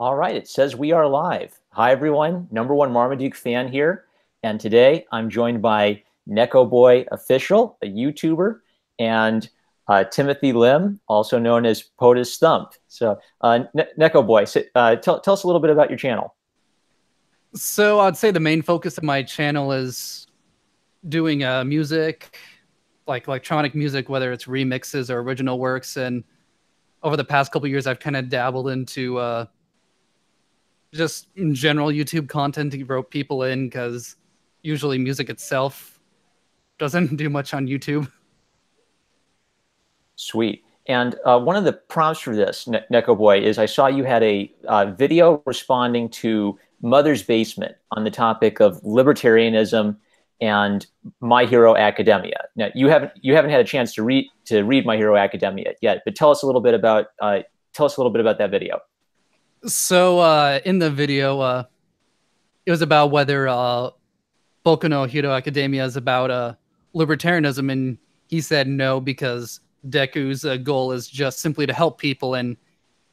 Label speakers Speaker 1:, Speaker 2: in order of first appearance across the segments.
Speaker 1: All right, it says we are live. Hi, everyone. Number one Marmaduke fan here. And today I'm joined by Neko Boy Official, a YouTuber, and Timothy Lim, also known as POTUS Thump. So, Neko Boy, tell us a little bit about your channel.
Speaker 2: So I'd say the main focus of my channel is doing music, like electronic music, whether it's remixes or original works. And over the past couple of years, I've kind of dabbled into just general YouTube content to rope people in because usually music itself doesn't do much on YouTube.
Speaker 1: Sweet. And one of the prompts for this, Neko Boy, is I saw you had a video responding to Mother's Basement on the topic of libertarianism and My Hero Academia. Now, you haven't had a chance to read My Hero Academia yet, but tell us a little bit about that video.
Speaker 2: So in the video, it was about whether Boku no Hero Academia is about libertarianism, and he said no because Deku's goal is just simply to help people, and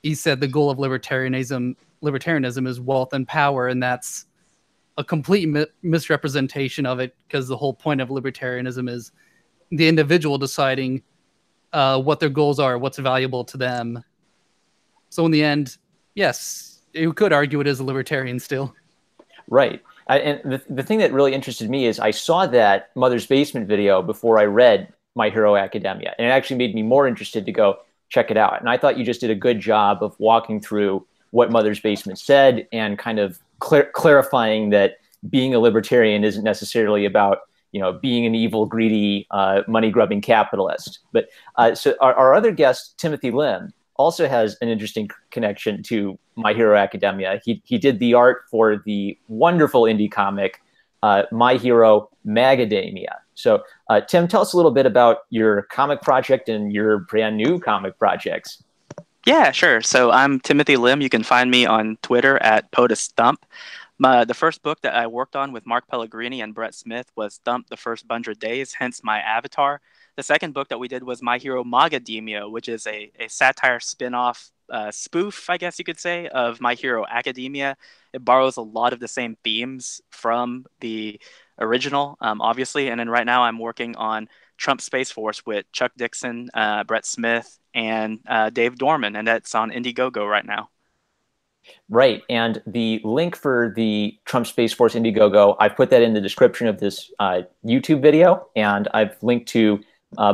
Speaker 2: he said the goal of libertarianism is wealth and power, and that's a complete misrepresentation of it because the whole point of libertarianism is the individual deciding what their goals are, what's valuable to them. So in the end, yes, you could argue it is a libertarian still.
Speaker 1: Right. And the thing that really interested me is I saw that Mother's Basement video before I read My Hero Academia, and it actually made me more interested to go check it out. And I thought you just did a good job of walking through what Mother's Basement said and kind of clarifying that being a libertarian isn't necessarily about being an evil, greedy, money-grubbing capitalist. But so our other guest, Timothy Lim, also has an interesting connection to My Hero Academia. He did the art for the wonderful indie comic My Hero Magadamia. So, Tim, tell us a little bit about your comic project and your brand new comic projects.
Speaker 3: Yeah, sure. So I'm Timothy Lim. You can find me on Twitter at POTUS Thump. The first book that I worked on with Mark Pellegrini and Brett Smith was Thump the First 100 Days, hence my avatar. The second book that we did was My Hero Magademia, which is a satire spin-off spoof, I guess you could say, of My Hero Academia. It borrows a lot of the same themes from the original, obviously. And then right now I'm working on Trump Space Force with Chuck Dixon, Brett Smith, and Dave Dorman, and that's on Indiegogo right now.
Speaker 1: Right. And the link for the Trump Space Force Indiegogo, I've put that in the description of this YouTube video, and I've linked to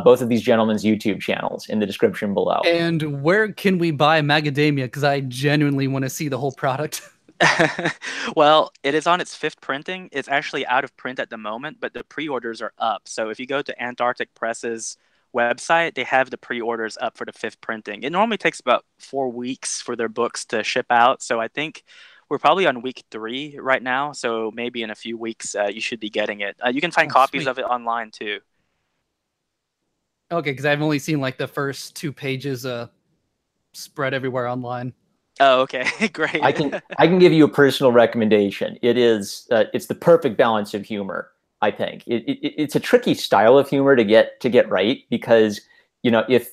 Speaker 1: both of these gentlemen's YouTube channels in the description below.
Speaker 2: And where can we buy Macadamia? Because I genuinely want to see the whole product.
Speaker 3: Well, it is on its fifth printing. It's actually out of print at the moment, but the pre-orders are up. So if you go to Antarctic Press's website, they have the pre-orders up for the fifth printing. It normally takes about 4 weeks for their books to ship out. So I think we're probably on week 3 right now. So maybe in a few weeks, you should be getting it. You can find copies of it online too.
Speaker 2: Okay, because I've only seen like the first 2 pages spread everywhere online.
Speaker 3: Oh, okay, great.
Speaker 1: I can give you a personal recommendation. It's the perfect balance of humor. I think it's a tricky style of humor to get right because if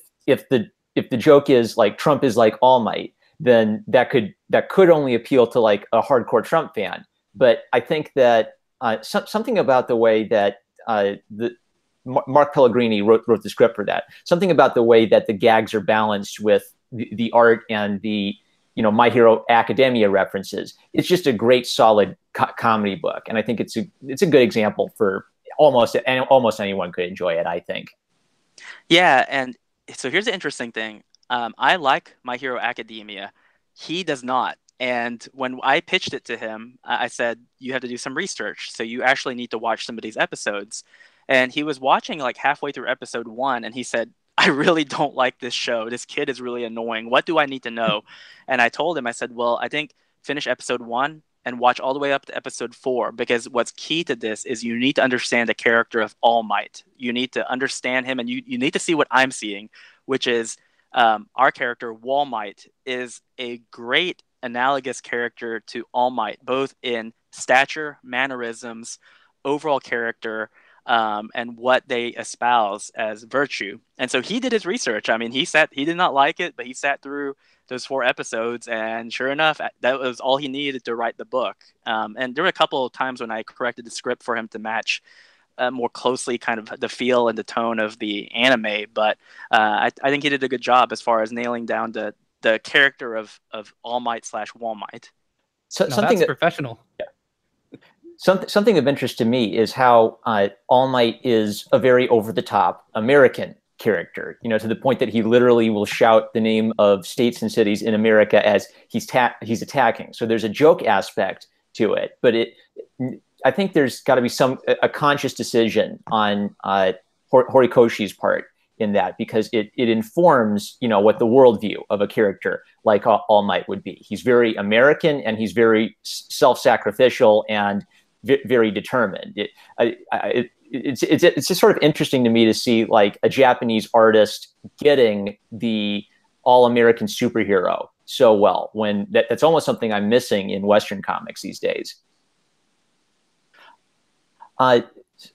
Speaker 1: the joke is like Trump is like All Might, then that could only appeal to like a hardcore Trump fan. But I think that something about the way that Mark Pellegrini wrote the script for that, something about the way that the gags are balanced with the art and the My Hero Academia references. It's just a great, solid comedy book, and I think it's a good example for almost anyone could enjoy it, I think.
Speaker 3: Yeah, and so here's the interesting thing. I like My Hero Academia. He does not. And when I pitched it to him, I said, you have to do some research. So you actually need to watch some of these episodes. And he was watching like halfway through episode 1, and he said, I really don't like this show. This kid is really annoying. What do I need to know? And I told him, I said, well, I think finish episode 1 and watch all the way up to episode 4, because what's key to this is you need to understand the character of All Might. You need to understand him, and you need to see what I'm seeing, which is our character, Wall Might, is a great analogous character to All Might, both in stature, mannerisms, overall character. and what they espouse as virtue. And so he did his research. I mean, he did not like it, but he sat through those 4 episodes, and sure enough, that was all he needed to write the book. And there were a couple of times when I corrected the script for him to match more closely kind of the feel and the tone of the anime, but I think he did a good job as far as nailing down the character of All Might / Wall Might.
Speaker 1: So
Speaker 2: No,
Speaker 1: something
Speaker 2: that's professional.
Speaker 1: something of interest to me is how All Might is a very over-the-top American character, you know, to the point that he literally will shout the name of states and cities in America as he's attacking. So there's a joke aspect to it, but I think there's got to be a conscious decision on Horikoshi's part in that, because it informs, you know, what the worldview of a character like All Might would be. He's very American, and he's very self-sacrificial and very determined. It's just sort of interesting to me to see like a Japanese artist getting the all-American superhero so well, when that's almost something I'm missing in Western comics these days.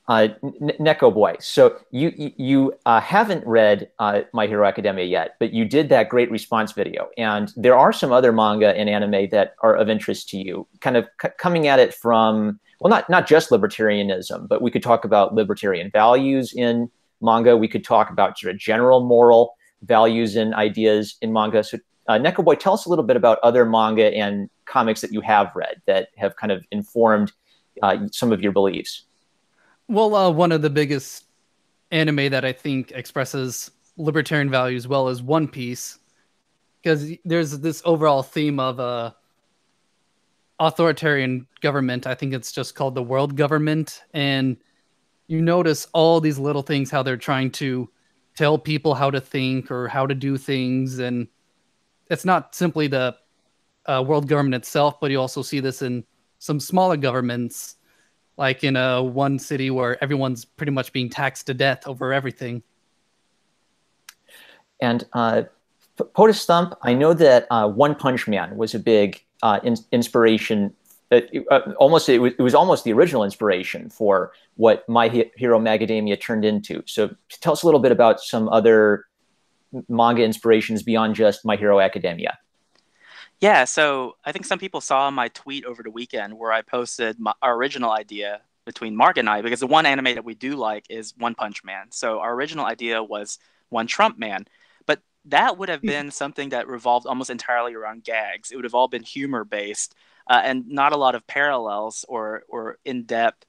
Speaker 1: Neko boy, so you haven't read My Hero Academia yet, but you did that great response video, and there are some other manga and anime that are of interest to you, kind of coming at it from, well, not just libertarianism, but we could talk about libertarian values in manga. We could talk about sort of general moral values and ideas in manga. So Neko boy, tell us a little bit about other manga and comics that you have read that have kind of informed some of your beliefs.
Speaker 2: Well, one of the biggest anime that I think expresses libertarian values well is One Piece, because there's this overall theme of authoritarian government. I think it's just called the world government, and you notice all these little things, how they're trying to tell people how to think or how to do things, and it's not simply the world government itself, but you also see this in some smaller governments, like in one city where everyone's pretty much being taxed to death over everything.
Speaker 1: And POTUS Thump, I know that One Punch Man was a big inspiration. It was almost the original inspiration for what My Hero Macadamia turned into. So tell us a little bit about some other manga inspirations beyond just My Hero Academia.
Speaker 3: Yeah, so I think some people saw my tweet over the weekend where I posted our original idea between Mark and I, because the one anime that we do like is One Punch Man. So our original idea was One Trump Man, but that would have been something that revolved almost entirely around gags. It would have all been humor based, and not a lot of parallels or in-depth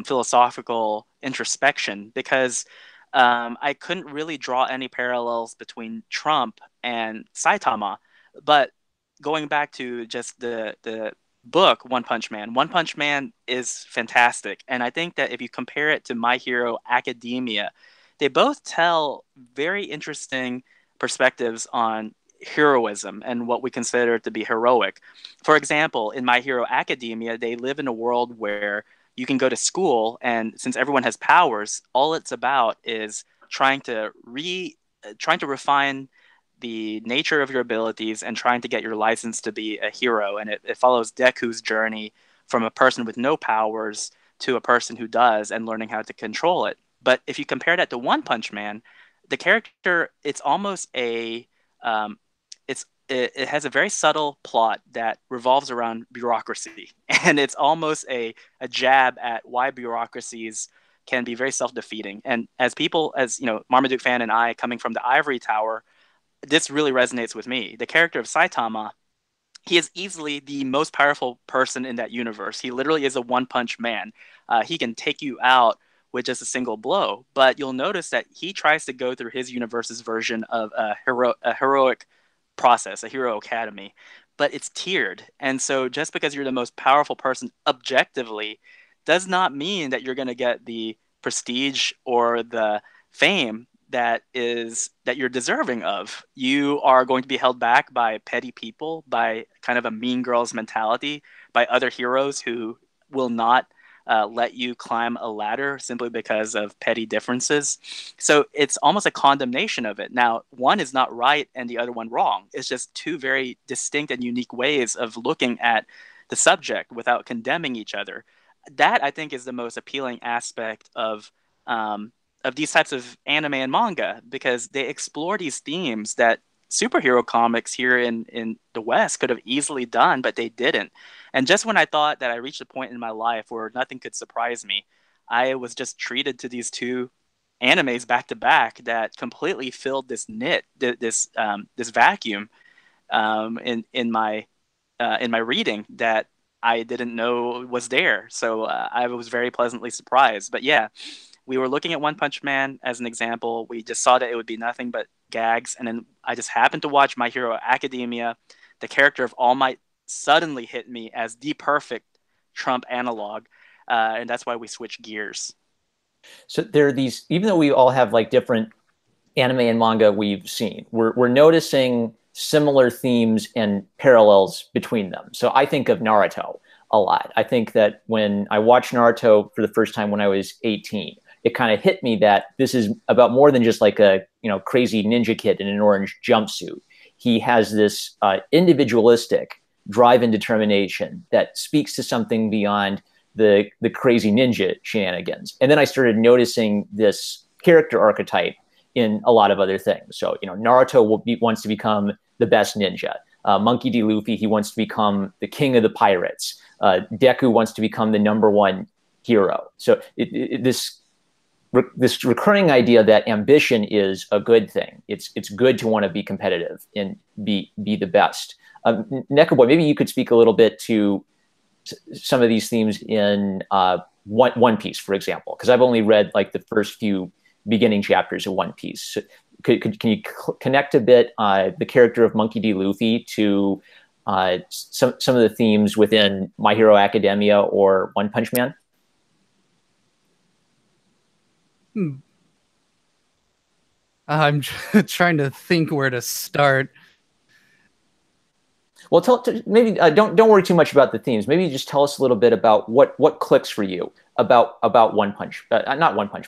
Speaker 3: philosophical introspection, because I couldn't really draw any parallels between Trump and Saitama. But going back to just the book One Punch Man is fantastic, and I think that if you compare it to My Hero Academia, they both tell very interesting perspectives on heroism and what we consider to be heroic. For example, in My Hero Academia, they live in a world where you can go to school, and since everyone has powers, all it's about is trying to refine the nature of your abilities and trying to get your license to be a hero. And it follows Deku's journey from a person with no powers to a person who does, and learning how to control it. But if you compare that to One Punch Man, the character, it's almost it has a very subtle plot that revolves around bureaucracy. And it's almost a jab at why bureaucracies can be very self-defeating. And as you know, Marmaduke fan and I, coming from the Ivory Tower, this really resonates with me. The character of Saitama, he is easily the most powerful person in that universe. He literally is a one-punch man. He can take you out with just a single blow. But you'll notice that he tries to go through his universe's version of a heroic process, a hero academy. But it's tiered. And so just because you're the most powerful person objectively does not mean that you're going to get the prestige or the fame that you're deserving of. You are going to be held back by petty people, by kind of a mean girls mentality, by other heroes who will not let you climb a ladder simply because of petty differences. So it's almost a condemnation of it. Now, one is not right and the other one wrong. It's just two very distinct and unique ways of looking at the subject without condemning each other. that I think is the most appealing aspect of these types of anime and manga, because they explore these themes that superhero comics here in the West could have easily done, but they didn't. And just when I thought that I reached a point in my life where nothing could surprise me, I was just treated to these two animes back to back that completely filled this vacuum in my reading that I didn't know was there. So I was very pleasantly surprised. But yeah, we were looking at One Punch Man as an example. We just saw that it would be nothing but gags, and then I just happened to watch My Hero Academia. The character of All Might suddenly hit me as the perfect Trump analog, and that's why we switched gears.
Speaker 1: So there are these, even though we all have like different anime and manga we've seen, we're noticing similar themes and parallels between them. So I think of Naruto a lot. I think that when I watched Naruto for the first time when I was 18, it kind of hit me that this is about more than just like a crazy ninja kid in an orange jumpsuit. He has this individualistic drive and determination that speaks to something beyond the crazy ninja shenanigans. And then I started noticing this character archetype in a lot of other things. So, Naruto wants to become the best ninja. Monkey D. Luffy, he wants to become the king of the pirates. Deku wants to become the #1 hero. So this recurring idea that ambition is a good thing. It's good to want to be competitive and be the best. Neko Boy, maybe you could speak a little bit to some of these themes in One Piece, for example, because I've only read like the first few beginning chapters of One Piece. So can you connect a bit the character of Monkey D. Luffy to some of the themes within My Hero Academia or One Punch Man?
Speaker 2: I'm trying to think where to start.
Speaker 1: Well, maybe don't worry too much about the themes. Maybe just tell us a little bit about what clicks for you about not One Punch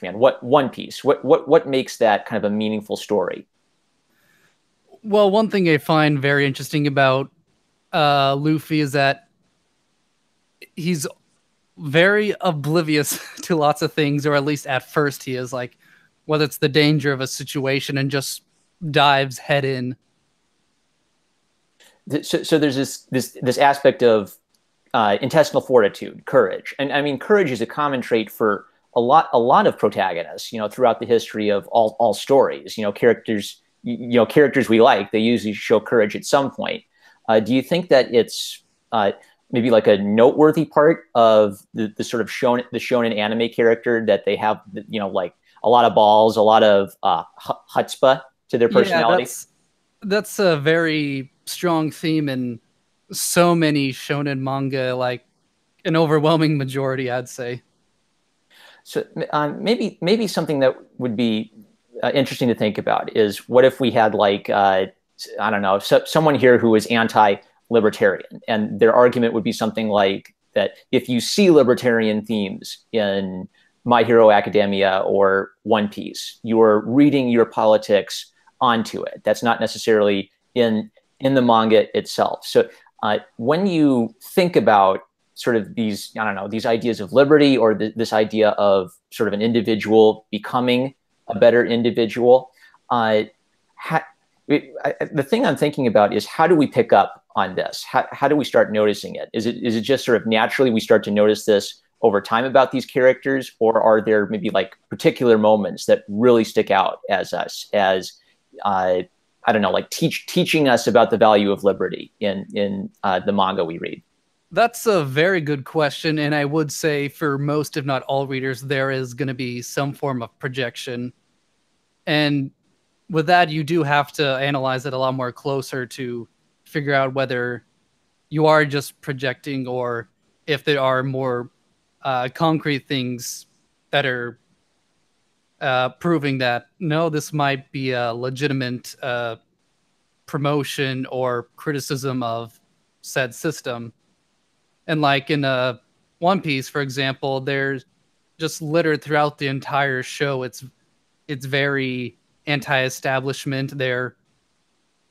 Speaker 1: Man, what One Piece. What makes that kind of a meaningful story?
Speaker 2: Well, one thing I find very interesting about Luffy is that he's very oblivious to lots of things, or at least at first he is, like whether it's the danger of a situation, and just dives head in.
Speaker 1: So there's this aspect of intestinal fortitude, courage, and I mean courage is a common trait for a lot of protagonists. Throughout the history of all stories, characters we like, they usually show courage at some point. Do you think that it's maybe like a noteworthy part of the sort of shonen anime character that they have, like a lot of balls, a lot of chutzpah to their personality?
Speaker 2: Yeah, that's a very strong theme in so many shonen manga, like an overwhelming majority, I'd say.
Speaker 1: So maybe something that would be interesting to think about is, what if we had like I don't know, someone here who is anti-libertarian, and their argument would be something like that: if you see libertarian themes in My Hero Academia or One Piece, you're reading your politics onto it. That's not necessarily in the manga itself. So when you think about sort of these, I don't know, these ideas of liberty, or this idea of sort of an individual becoming a better individual, the thing I'm thinking about is, how do we pick up on this? How do we start noticing it? Is it just sort of naturally we start to notice this over time about these characters, or are there maybe like particular moments that really stick out as I don't know, like teaching us about the value of liberty in the manga we read?
Speaker 2: That's a very good question, and I would say for most, if not all readers, there is going to be some form of projection. And with that, you do have to analyze it a lot more closer to figure out whether you are just projecting, or if there are more concrete things that are proving that, no, this might be a legitimate promotion or criticism of said system. And like in One Piece, for example, there's just littered throughout the entire show. It's very anti-establishment. They're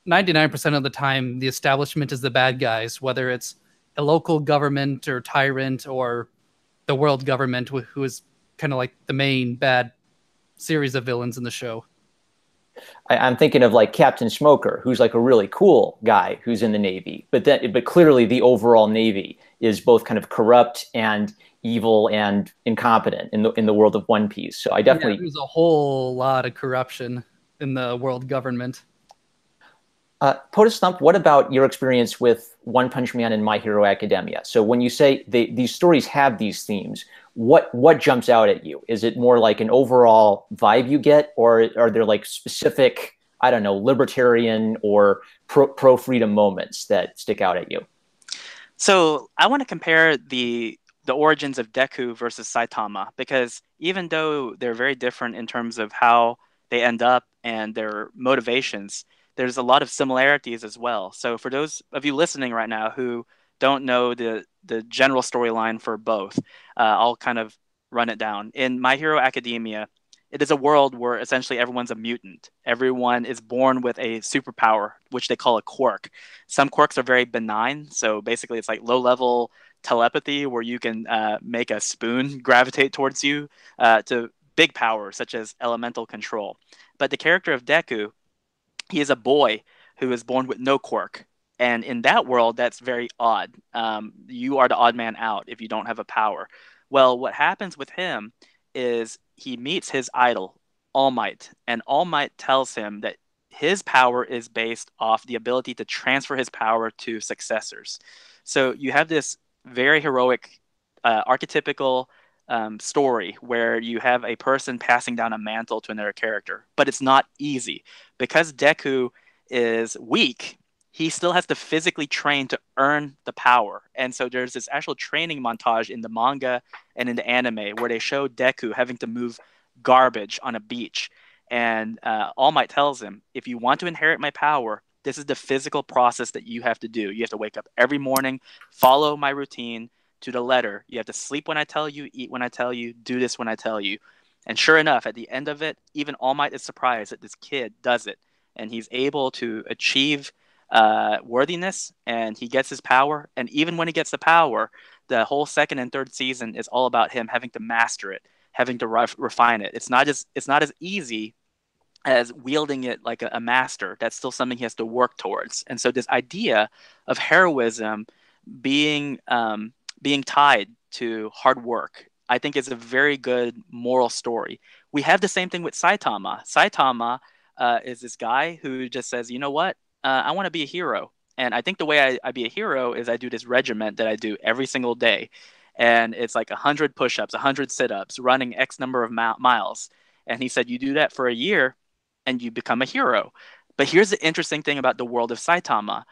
Speaker 2: 99% of the time, the establishment is the bad guys, whether it's a local government or tyrant, or the world government, who is kind of like the main bad series of villains in the show.
Speaker 1: I'm thinking of like Captain Smoker, who's like a really cool guy who's in the Navy, but clearly the overall Navy is both kind of corrupt and evil and incompetent in the world of One Piece. So I definitely
Speaker 2: there's a whole lot of corruption in the world government.
Speaker 1: POTUS Thump, what about your experience with One Punch Man and My Hero Academia? So when you say these stories have these themes, what jumps out at you? Is it more like an overall vibe you get, or are there like specific, I don't know, libertarian or pro freedom moments that stick out at you?
Speaker 3: So I want to compare the origins of Deku versus Saitama, because even though they're very different in terms of how they end up and their motivations, there's a lot of similarities as well. So for those of you listening right now who don't know the general storyline for both, I'll kind of run it down. In My Hero Academia, it is a world where essentially everyone's a mutant. Everyone is born with a superpower, which they call a quirk. Some quirks are very benign. So basically, it's like low level telepathy where you can make a spoon gravitate towards you, to big powers such as elemental control. But the character of Deku, he is a boy who is born with no quirk. And in that world, that's very odd. You are the odd man out if you don't have a power. Well, what happens with him is he meets his idol, All Might, and All Might tells him that his power is based off the ability to transfer his power to successors. So you have this very heroic, archetypical story where you have a person passing down a mantle to another character, but it's not easy because Deku is weak. He still has to physically train to earn the power. And so there's this actual training montage in the manga and in the anime where they show Deku having to move garbage on a beach. And All Might tells him, if you want to inherit my power, this is the physical process that you have to do. You have to wake up every morning, follow my routine to the letter. You have to sleep when I tell you, eat when I tell you, do this when I tell you. And sure enough, at the end of it, even All Might is surprised that this kid does it. And he's able to achieve worthiness, and he gets his power. And even when he gets the power, the whole second and third season is all about him having to master it, having to refine it. It's not as easy as wielding it like a master. That's still something he has to work towards. And so this idea of heroism being being tied to hard work, I think is a very good moral story. We have the same thing with Saitama. Saitama is this guy who just says, you know what? I want to be a hero. And I think the way I be a hero is I do this regiment that I do every single day. And it's like 100 push-ups, 100 sit-ups, running X number of miles. And he said, you do that for a year and you become a hero. But here's the interesting thing about the world of Saitama.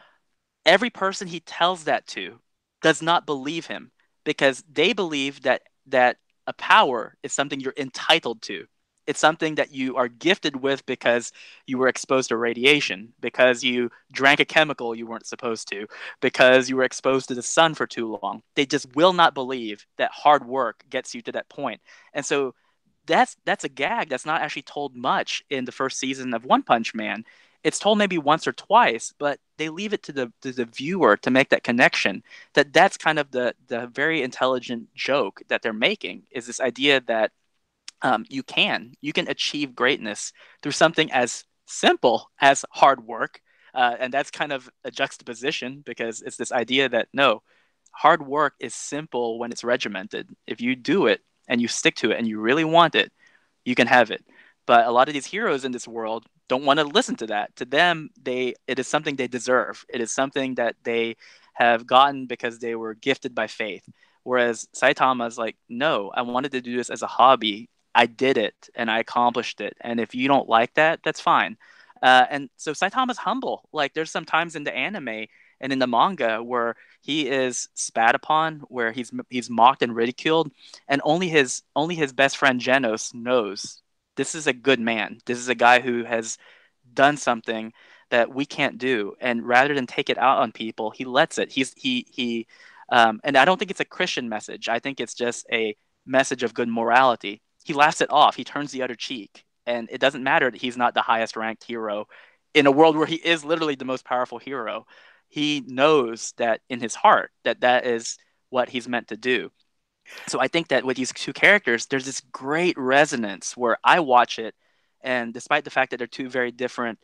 Speaker 3: Every person he tells that to does not believe him because they believe that a power is something you're entitled to. It's something that you are gifted with because you were exposed to radiation, because you drank a chemical you weren't supposed to, because you were exposed to the sun for too long. They just will not believe that hard work gets you to that point. And so that's a gag that's not actually told much in the first season of One Punch Man. It's told maybe once or twice, but they leave it to the viewer to make that connection. That's kind of the very intelligent joke that they're making, is this idea that you can achieve greatness through something as simple as hard work, and that's kind of a juxtaposition because it's this idea that no, hard work is simple when it's regimented. If you do it and you stick to it and you really want it, you can have it. But a lot of these heroes in this world don't want to listen to that. To them, it is something they deserve. It is something that they have gotten because they were gifted by faith. Whereas Saitama is like, no, I wanted to do this as a hobby. I did it and I accomplished it. And if you don't like that, that's fine. And so Saitama's humble. Like there's some times in the anime and in the manga where he is spat upon, where he's mocked and ridiculed, and only his best friend Genos knows this is a good man. This is a guy who has done something that we can't do. And rather than take it out on people, he lets it. And I don't think it's a Christian message. I think it's just a message of good morality. He laughs it off. He turns the other cheek. And it doesn't matter that he's not the highest ranked hero in a world where he is literally the most powerful hero. He knows that in his heart that is what he's meant to do. So I think that with these two characters, there's this great resonance where I watch it, and despite the fact that they're two very different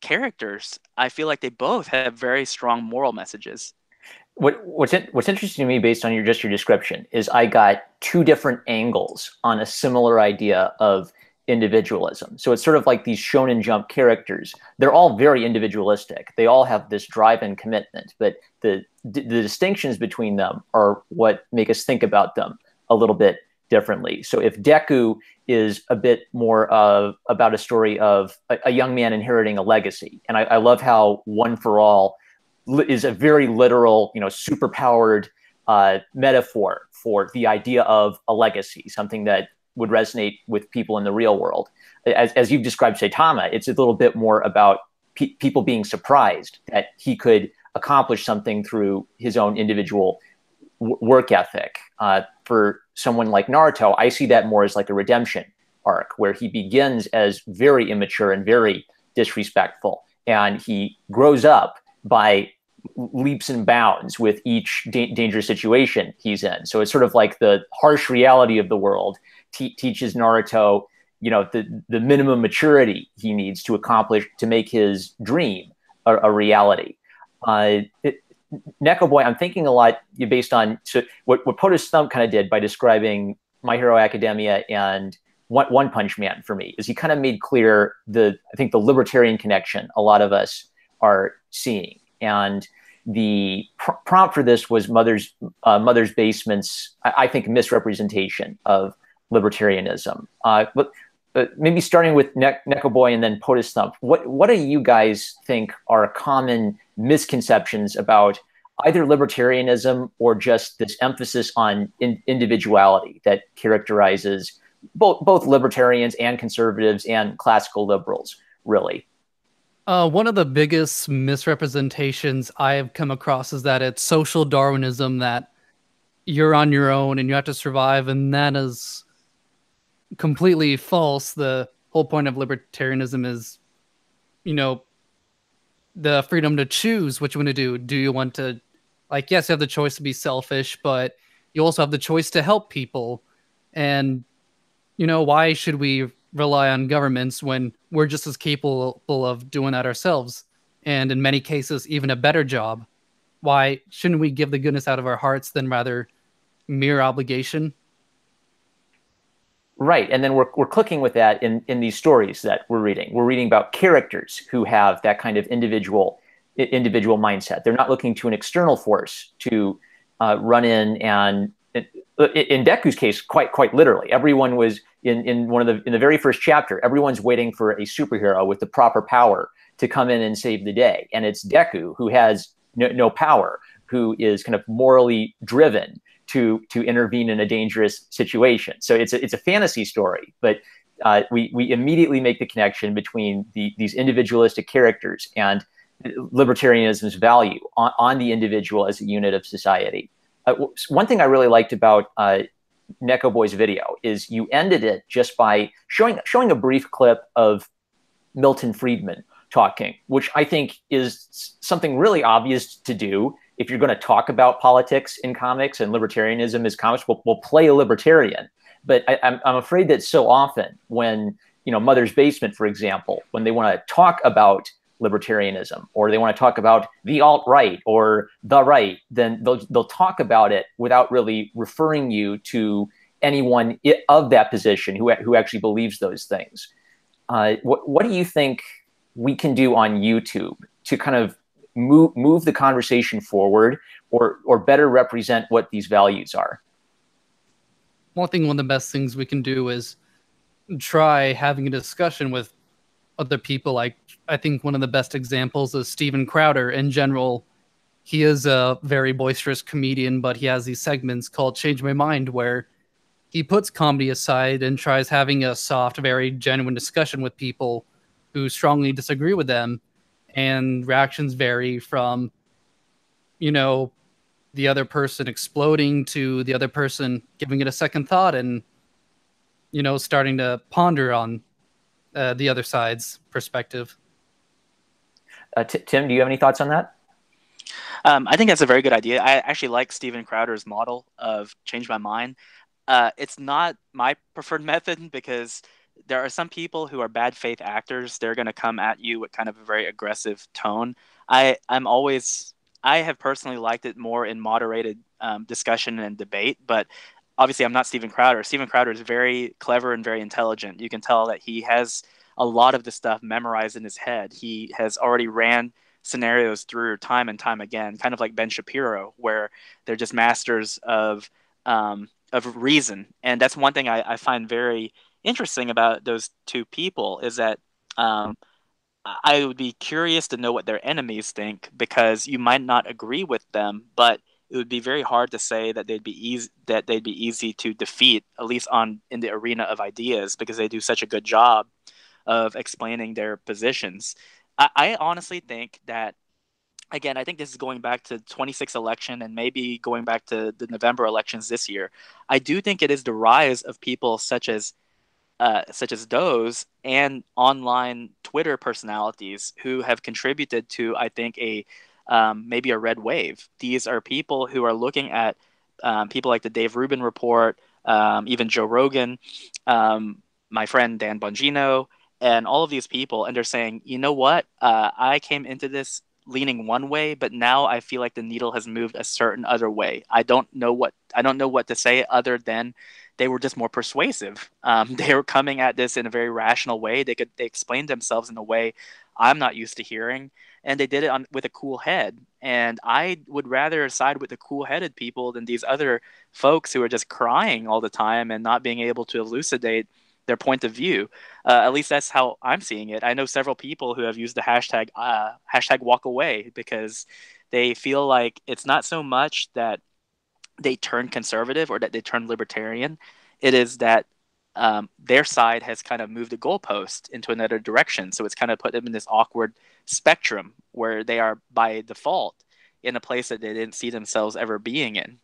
Speaker 3: characters, I feel like they both have very strong moral messages.
Speaker 1: What's interesting to me, based on your description, is I got two different angles on a similar idea of individualism. So it's sort of like these Shonen Jump characters. They're all very individualistic. They all have this drive and commitment, but the distinctions between them are what make us think about them a little bit differently. So if Deku is a bit more of about a story of a young man inheriting a legacy, and I love how One for All is a very literal, super powered metaphor for the idea of a legacy, something that would resonate with people in the real world. As you've described Saitama, it's a little bit more about people being surprised that he could accomplish something through his own individual work ethic. For someone like Naruto, I see that more as like a redemption arc, where he begins as very immature and very disrespectful, and he grows up by leaps and bounds with each dangerous situation he's in. So it's sort of like the harsh reality of the world teaches Naruto, the minimum maturity he needs to accomplish to make his dream a reality. Neko Boy, I'm thinking a lot based on what POTUS Thump kind of did by describing My Hero Academia and One Punch Man for me, is he kind of made clear I think the libertarian connection a lot of us are seeing. And the prompt for this was Mother's Basement's, I think, misrepresentation of libertarianism. But maybe starting with Neko Boy and then POTUS Thump, what do you guys think are common misconceptions about either libertarianism or just this emphasis on individuality that characterizes both libertarians and conservatives and classical liberals, really?
Speaker 2: One of the biggest misrepresentations I have come across is that it's social Darwinism, that you're on your own and you have to survive, and that is completely false. The whole point of libertarianism is, the freedom to choose what you want to do. Do you want to, yes, you have the choice to be selfish, but you also have the choice to help people. And, why should we rely on governments when we're just as capable of doing that ourselves? And in many cases, even a better job. Why shouldn't we give the goodness out of our hearts than rather mere obligation?
Speaker 1: Right. And then we're clicking with that in these stories that we're reading. We're reading about characters who have that kind of individual mindset. They're not looking to an external force to run in, and in Deku's case, quite literally, everyone was in the very first chapter, everyone's waiting for a superhero with the proper power to come in and save the day. And it's Deku, who has no power, who is kind of morally driven to intervene in a dangerous situation. So it's a fantasy story, but we immediately make the connection between these individualistic characters and libertarianism's value on the individual as a unit of society. One thing I really liked about Neko Boy's video is you ended it just by showing a brief clip of Milton Friedman talking, which I think is something really obvious to do. If you're going to talk about politics in comics and libertarianism as comics, we'll play a libertarian. But I'm afraid that so often when, Mother's Basement, for example, when they want to talk about libertarianism, or they want to talk about the alt-right or the right, then they'll talk about it without really referring you to anyone of that position who actually believes those things. What do you think we can do on YouTube to kind of move the conversation forward, or better represent what these values are?
Speaker 2: One of the best things we can do is try having a discussion with other people. Like, I think one of the best examples is Steven Crowder. In general, he is a very boisterous comedian, but he has these segments called Change My Mind, where he puts comedy aside and tries having a soft, very genuine discussion with people who strongly disagree with them. And reactions vary from, the other person exploding to the other person giving it a second thought and, starting to ponder on the other side's perspective.
Speaker 1: Tim, do you have any thoughts on that?
Speaker 3: I think that's a very good idea. I actually like Steven Crowder's model of change my mind. It's not my preferred method because there are some people who are bad faith actors. They're going to come at you with kind of a very aggressive tone. I'm always I have personally liked it more in moderated discussion and debate, but obviously I'm not Steven Crowder. Steven Crowder is very clever and very intelligent. You can tell that he has a lot of the stuff memorized in his head. He has already ran scenarios through time and time again, kind of like Ben Shapiro, where they're just masters of reason. And that's one thing I find very interesting about those two people is that um, I would be curious to know what their enemies think because you might not agree with them, but it would be very hard to say that they'd be easy to defeat, at least on in the arena of ideas, because they do such a good job of explaining their positions. I honestly think that again, I think this is going back to the 26 election and maybe going back to the November elections this year. I do think it is the rise of people such as those and online Twitter personalities who have contributed to, I think, a maybe a red wave. These are people who are looking at people like the Dave Rubin report, even Joe Rogan, my friend Dan Bongino, and all of these people, and they're saying, you know what, I came into this leaning one way, but now I feel like the needle has moved a certain other way. I don't know what to say other than they were just more persuasive. They were coming at this in a very rational way. They explained themselves in a way I'm not used to hearing, and they did it with a cool head. And I would rather side with the cool-headed people than these other folks who are just crying all the time and not being able to elucidate their point of view. At least that's how I'm seeing it. I know several people who have used the hashtag walk away because they feel like it's not so much that they turn conservative or that they turn libertarian. It is that their side has kind of moved the goalpost into another direction. So it's kind of put them in this awkward spectrum where they are by default in a place that they didn't see themselves ever being in.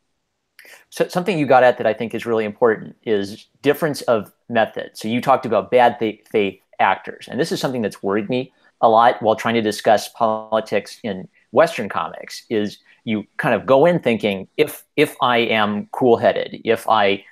Speaker 1: So something you got at that I think is really important is difference of method. So you talked about bad faith actors, and this is something that's worried me a lot while trying to discuss politics in Western comics. Is you kind of go in thinking if I am cool-headed, if I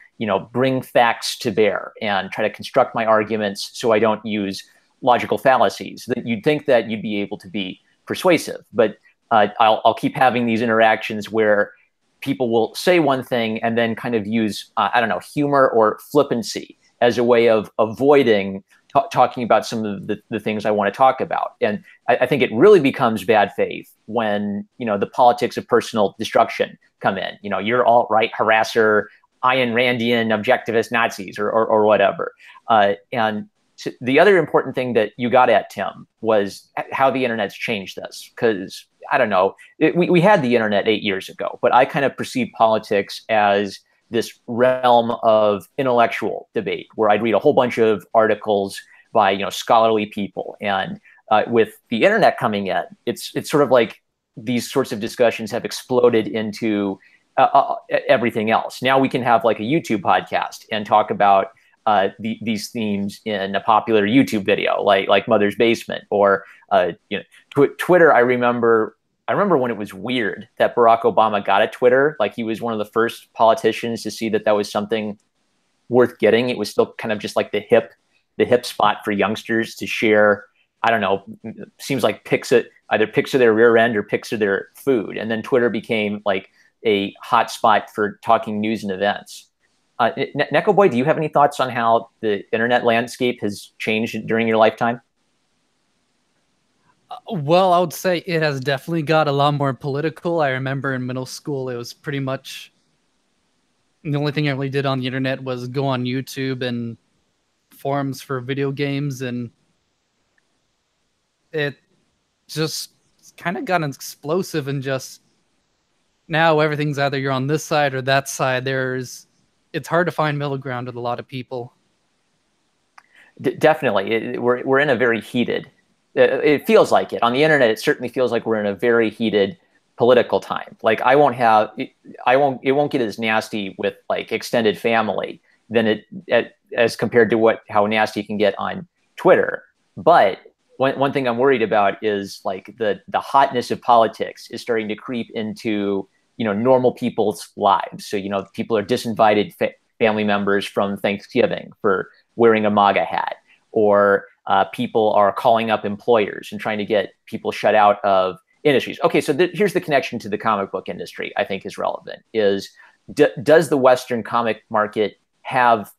Speaker 1: bring facts to bear and try to construct my arguments so I don't use logical fallacies, that you'd think that you'd be able to be persuasive. But I'll keep having these interactions where people will say one thing and then kind of use, I don't know, humor or flippancy as a way of avoiding talking about some of the things I want to talk about. And I think it really becomes bad faith when, the politics of personal destruction come in. You're alt-right harasser, Ayn Randian, objectivist Nazis or whatever. And the other important thing that you got at, Tim, was how the internet's changed us. Because, I don't know, we had the internet 8 years ago, but I kind of perceived politics as this realm of intellectual debate where I'd read a whole bunch of articles by, scholarly people. And with the internet coming in, it's sort of like these sorts of discussions have exploded into everything else. Now we can have like a YouTube podcast and talk about these themes in a popular YouTube video, like Mother's Basement, or Twitter. I remember when it was weird that Barack Obama got a Twitter. Like he was one of the first politicians to see that was something worth getting. It was still kind of just like the hip spot for youngsters to share. I don't know. Seems like either pics of their rear end or pics of their food, and then Twitter became like a hot spot for talking news and events. Neko Boy, do you have any thoughts on how the internet landscape has changed during your lifetime?
Speaker 2: Well, I would say it has definitely got a lot more political. I remember in middle school, it was pretty much the only thing I really did on the internet was go on YouTube and forums for video games, and it just kind of got explosive and just now everything's either you're on this side or that side. It's hard to find middle ground with a lot of people.
Speaker 1: Definitely, we're in a very heated. It feels like it on the internet. It certainly feels like we're in a very heated political time. Like it won't get as nasty with like extended family than as compared to how nasty it can get on Twitter. But one thing I'm worried about is like the hotness of politics is starting to creep into normal people's lives. So people are disinvited family members from Thanksgiving for wearing a MAGA hat, or people are calling up employers and trying to get people shut out of industries. Okay, so here's the connection to the comic book industry. I think is relevant. Is does the Western comic market have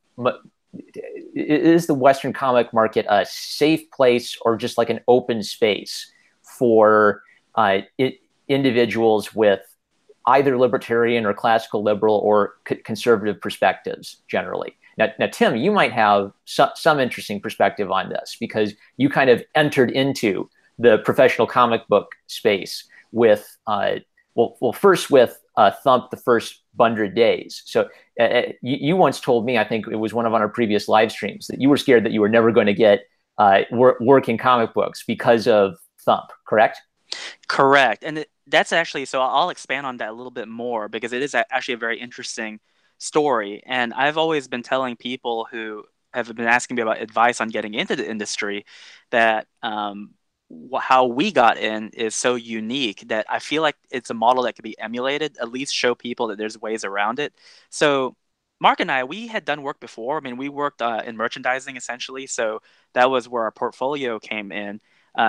Speaker 1: is the Western comic market a safe place or just like an open space for individuals with either libertarian or classical liberal or conservative perspectives generally? Now, Tim, you might have some interesting perspective on this because you kind of entered into the professional comic book space with, first with Thump the first 100 days. So you once told me, I think it was one of our previous live streams, that you were scared that you were never going to get work in comic books because of Thump, correct?
Speaker 3: Correct. And that's actually, so I'll expand on that a little bit more because it is actually a very interesting story. And I've always been telling people who have been asking me about advice on getting into the industry that how we got in is so unique that I feel like it's a model that could be emulated, at least show people that there's ways around it. So Mark and I, we had done work before. I mean, we worked in merchandising essentially. So that was where our portfolio came in.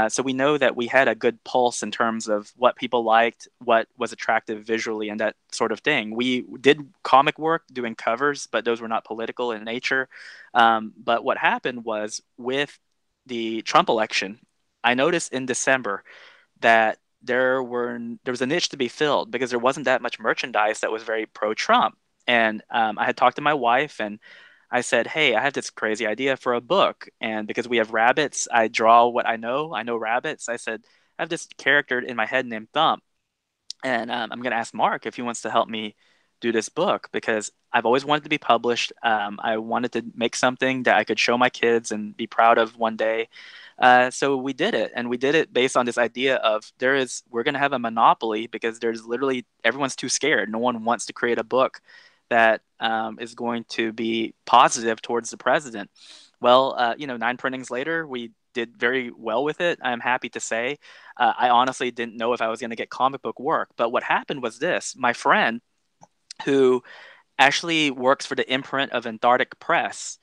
Speaker 3: So we know that we had a good pulse in terms of what people liked, what was attractive visually, and that sort of thing. We did comic work doing covers, but those were not political in nature. But what happened was with the Trump election, I noticed in December that there was a niche to be filled because there wasn't that much merchandise that was very pro-Trump. And I had talked to my wife and I said, hey, I have this crazy idea for a book. And because we have rabbits, I draw what I know. I know rabbits. I said, I have this character in my head named Thump. And I'm going to ask Mark if he wants to help me do this book because I've always wanted to be published. I wanted to make something that I could show my kids and be proud of one day. So we did it, and we did it based on this idea of we're going to have a monopoly because there's literally everyone's too scared. No one wants to create a book that is going to be positive towards the president. Well, 9 printings later, we did very well with it. I'm happy to say. I honestly didn't know if I was going to get comic book work, but what happened was this: my friend, who actually works for the imprint of Antarctic Press,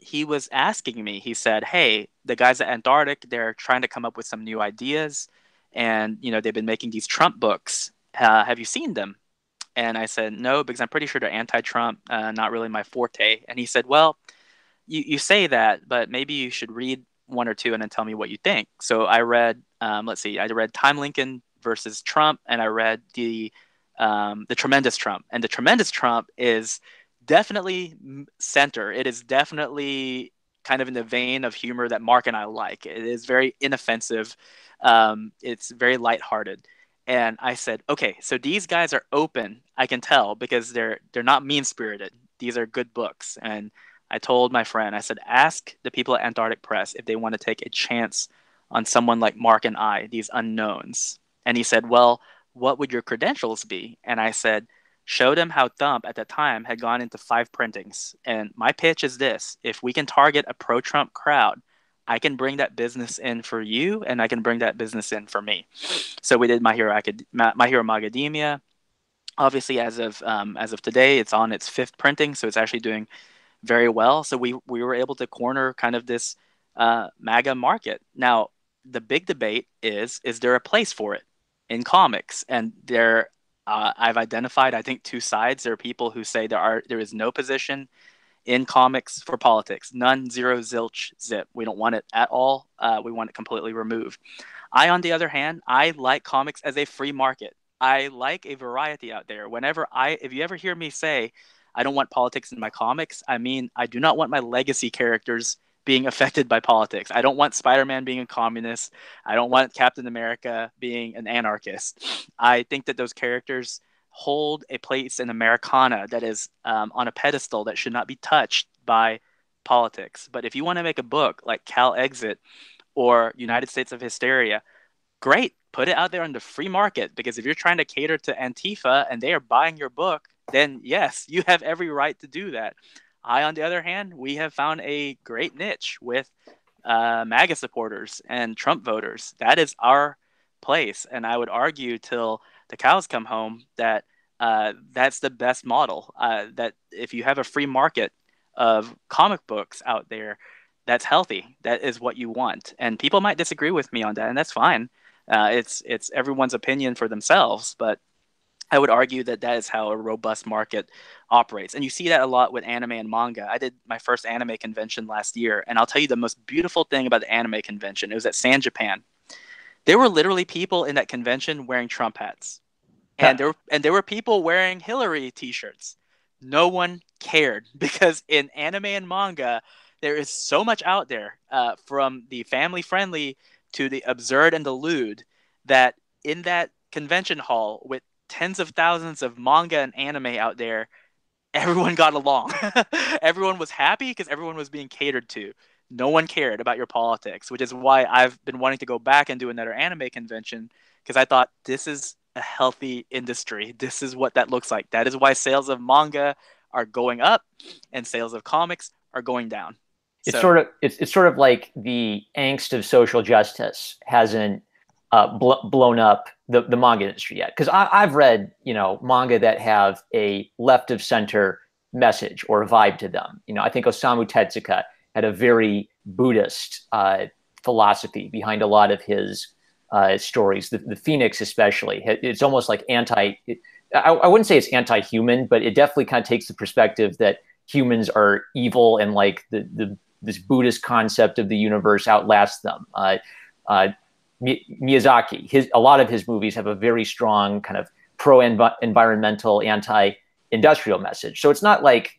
Speaker 3: he was asking me, he said, hey, the guys at Antarctic, they're trying to come up with some new ideas. And, they've been making these Trump books. Have you seen them? And I said, no, because I'm pretty sure they're anti-Trump, not really my forte. And he said, well, you say that, but maybe you should read one or two and then tell me what you think. So I read, I read Time Lincoln versus Trump, and I read the Tremendous Trump. And the Tremendous Trump is definitely center. It is definitely kind of in the vein of humor that Mark and I like. It is very inoffensive. It's very lighthearted. And I said, okay, so these guys are open. I can tell because they're not mean spirited. These are good books. And I told my friend, I said, ask the people at Antarctic Press if they want to take a chance on someone like Mark and I, these unknowns. And he said, well, what would your credentials be? And I said, show them how Thump at the time had gone into 5 printings. And my pitch is this: if we can target a pro-Trump crowd, I can bring that business in for you, and I can bring that business in for me. So we did My Hero Macadamia. Obviously, as of today, it's on its 5th printing, so it's actually doing very well. So we were able to corner kind of this MAGA market. Now, the big debate is there a place for it in comics? And I've identified, I think, 2 sides. There are people who say there is no position in comics for politics. None, zero, zilch, zip. We don't want it at all. We want it completely removed. On the other hand, I like comics as a free market. I like a variety out there. If you ever hear me say, I don't want politics in my comics, I mean, I do not want my legacy characters being affected by politics. I don't want Spider-Man being a communist. I don't want Captain America being an anarchist. I think that those characters hold a place in Americana that is on a pedestal that should not be touched by politics. But if you want to make a book like Cal Exit or United States of Hysteria, great, put it out there on the free market, because if you're trying to cater to Antifa and they are buying your book, then yes, you have every right to do that. On the other hand, we have found a great niche with MAGA supporters and Trump voters. That is our place. And I would argue till the cows come home that that's the best model. That if you have a free market of comic books out there, that's healthy. That is what you want. And people might disagree with me on that, and that's fine. It's everyone's opinion for themselves, but I would argue that that is how a robust market operates. And you see that a lot with anime and manga. I did my first anime convention last year, and I'll tell you the most beautiful thing about the anime convention. It was at San Japan. There were literally people in that convention wearing Trump hats. And there were people wearing Hillary t-shirts. No one cared because in anime and manga, there is so much out there, from the family friendly to the absurd and the lewd, that in that convention hall with tens of thousands of manga and anime out there, everyone got along. Everyone was happy because everyone was being catered to. No one cared about your politics, which is why I've been wanting to go back and do another anime convention, because I thought this is a healthy industry. This is what that looks like. That is why sales of manga are going up and sales of comics are going down.
Speaker 1: It's sort of like the angst of social justice hasn't blown up the manga industry yet. Because I've read, manga that have a left of center message or a vibe to them. I think Osamu Tezuka had a very Buddhist philosophy behind a lot of his stories. The Phoenix, especially, it's almost like I wouldn't say it's anti-human, but it definitely kind of takes the perspective that humans are evil and like this Buddhist concept of the universe outlasts them. Miyazaki, a lot of his movies have a very strong kind of pro-environmental, anti-industrial message. So it's not like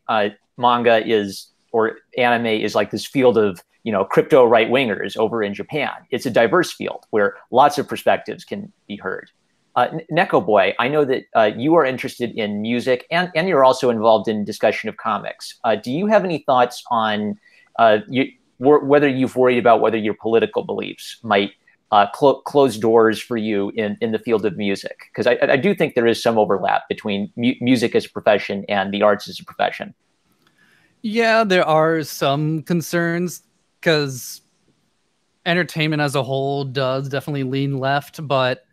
Speaker 1: manga or anime is like this field of crypto right-wingers over in Japan. It's a diverse field where lots of perspectives can be heard. Neko Boy, I know that you are interested in music and you're also involved in discussion of comics. Do you have any thoughts on whether you've worried about whether your political beliefs might close doors for you in the field of music? Because I do think there is some overlap between music as a profession and the arts as a profession.
Speaker 2: Yeah, there are some concerns because entertainment as a whole does definitely lean left, but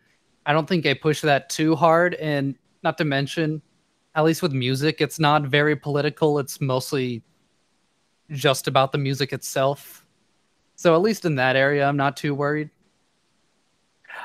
Speaker 2: I don't think I push that too hard. And not to mention, at least with music, it's not very political. It's mostly just about the music itself. So at least in that area, I'm not too worried.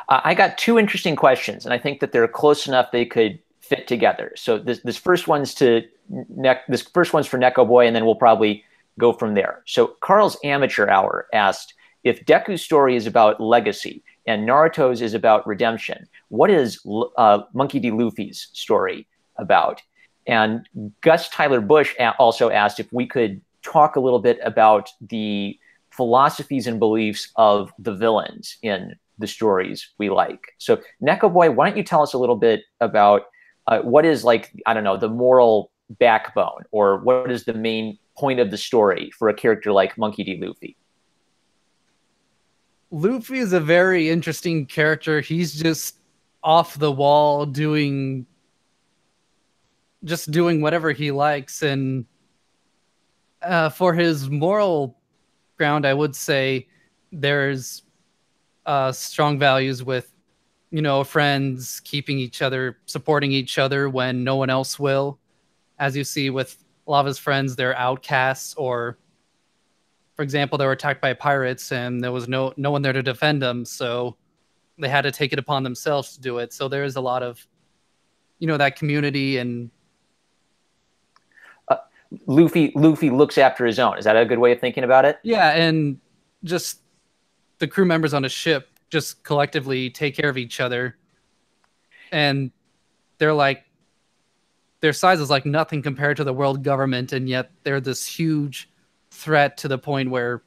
Speaker 1: I got two interesting questions, and I think that they're close enough they could fit together. So this first one's for Neko Boy, and then we'll probably go from there. So Carl's Amateur Hour asked, if Deku's story is about legacy and Naruto's is about redemption, what is Monkey D. Luffy's story about? And Gus Tyler Bush also asked if we could talk a little bit about the philosophies and beliefs of the villains in the stories we like. So Neko Boy, why don't you tell us a little bit about what is, like, I don't know, the moral backbone, or what is the main point of the story for a character like Monkey D. Luffy?
Speaker 2: Luffy is a very interesting character. He's just off the wall doing whatever he likes. And for his moral ground, I would say there's strong values with, friends keeping each other, supporting each other when no one else will. As you see with a lot of his friends, they're outcasts, or, for example, they were attacked by pirates and there was no one there to defend them, so they had to take it upon themselves to do it. So there's a lot of, that community. And
Speaker 1: Luffy looks after his own. Is that a good way of thinking about it?
Speaker 2: Yeah, and just the crew members on a ship just collectively take care of each other. And their size is like nothing compared to the world government, and yet they're this huge threat to the point where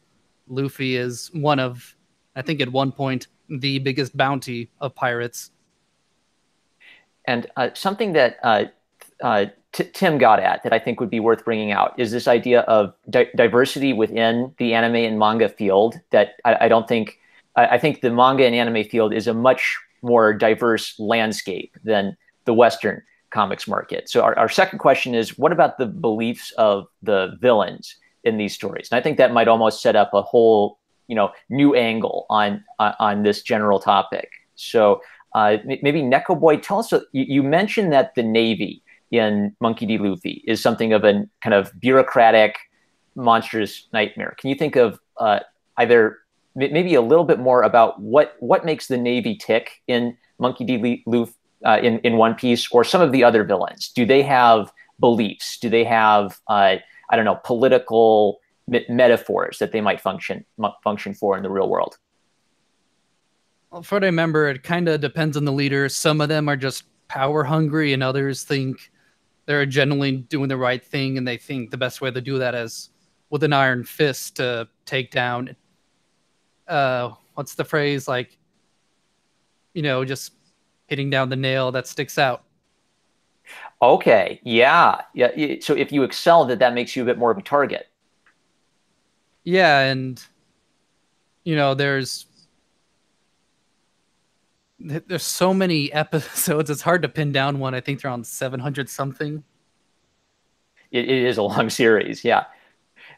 Speaker 2: Luffy is one of, I think at one point, the biggest bounty of pirates.
Speaker 1: And something that Tim got at that I think would be worth bringing out is this idea of diversity within the anime and manga field. That I think the manga and anime field is a much more diverse landscape than the Western comics market. So our second question is, what about the beliefs of the villains in these stories? And I think that might almost set up a whole new angle on this general topic. So maybe Neko Boy, tell us. You mentioned that the Navy in Monkey D. Luffy is something of a kind of bureaucratic, monstrous nightmare. Can you think of either maybe a little bit more about what makes the Navy tick in Monkey D. Luffy in One Piece, or some of the other villains? Do they have beliefs? Do they have I don't know, political metaphors that they might function for in the real world?
Speaker 2: Well, for what I remember, it kind of depends on the leader. Some of them are just power hungry, and others think they're generally doing the right thing, and they think the best way to do that is with an iron fist to take down. What's the phrase? Like, just hitting down the nail that sticks out.
Speaker 1: Okay, yeah, yeah. So if you excel, that makes you a bit more of a target.
Speaker 2: Yeah, and there's so many episodes. It's hard to pin down one. I think they're on 700 something.
Speaker 1: It is a long series, yeah.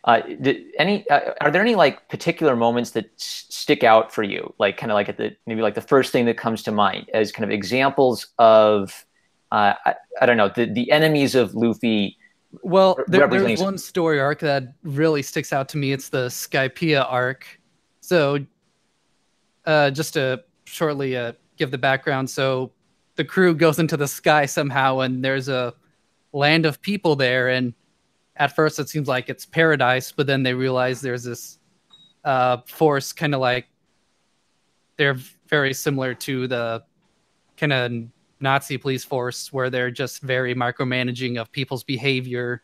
Speaker 1: Are there any like particular moments that stick out for you, like kind of like maybe like the first thing that comes to mind as kind of examples of I don't know, the enemies of Luffy?
Speaker 2: Well, there's one story arc that really sticks out to me. It's the Skypiea arc. So just to shortly give the background, so the crew goes into the sky somehow, and there's a land of people there, and at first it seems like it's paradise, but then they realize there's this force, kind of like they're very similar to the kind of Nazi police force, where they're just very micromanaging of people's behavior,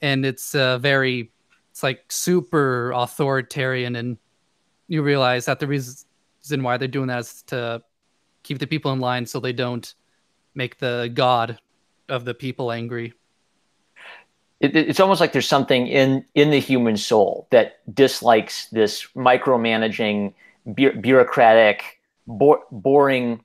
Speaker 2: and it's like super authoritarian, and you realize that the reason why they're doing that is to keep the people in line so they don't make the god of the people angry.
Speaker 1: It's almost like there's something in the human soul that dislikes this micromanaging, bureaucratic, boring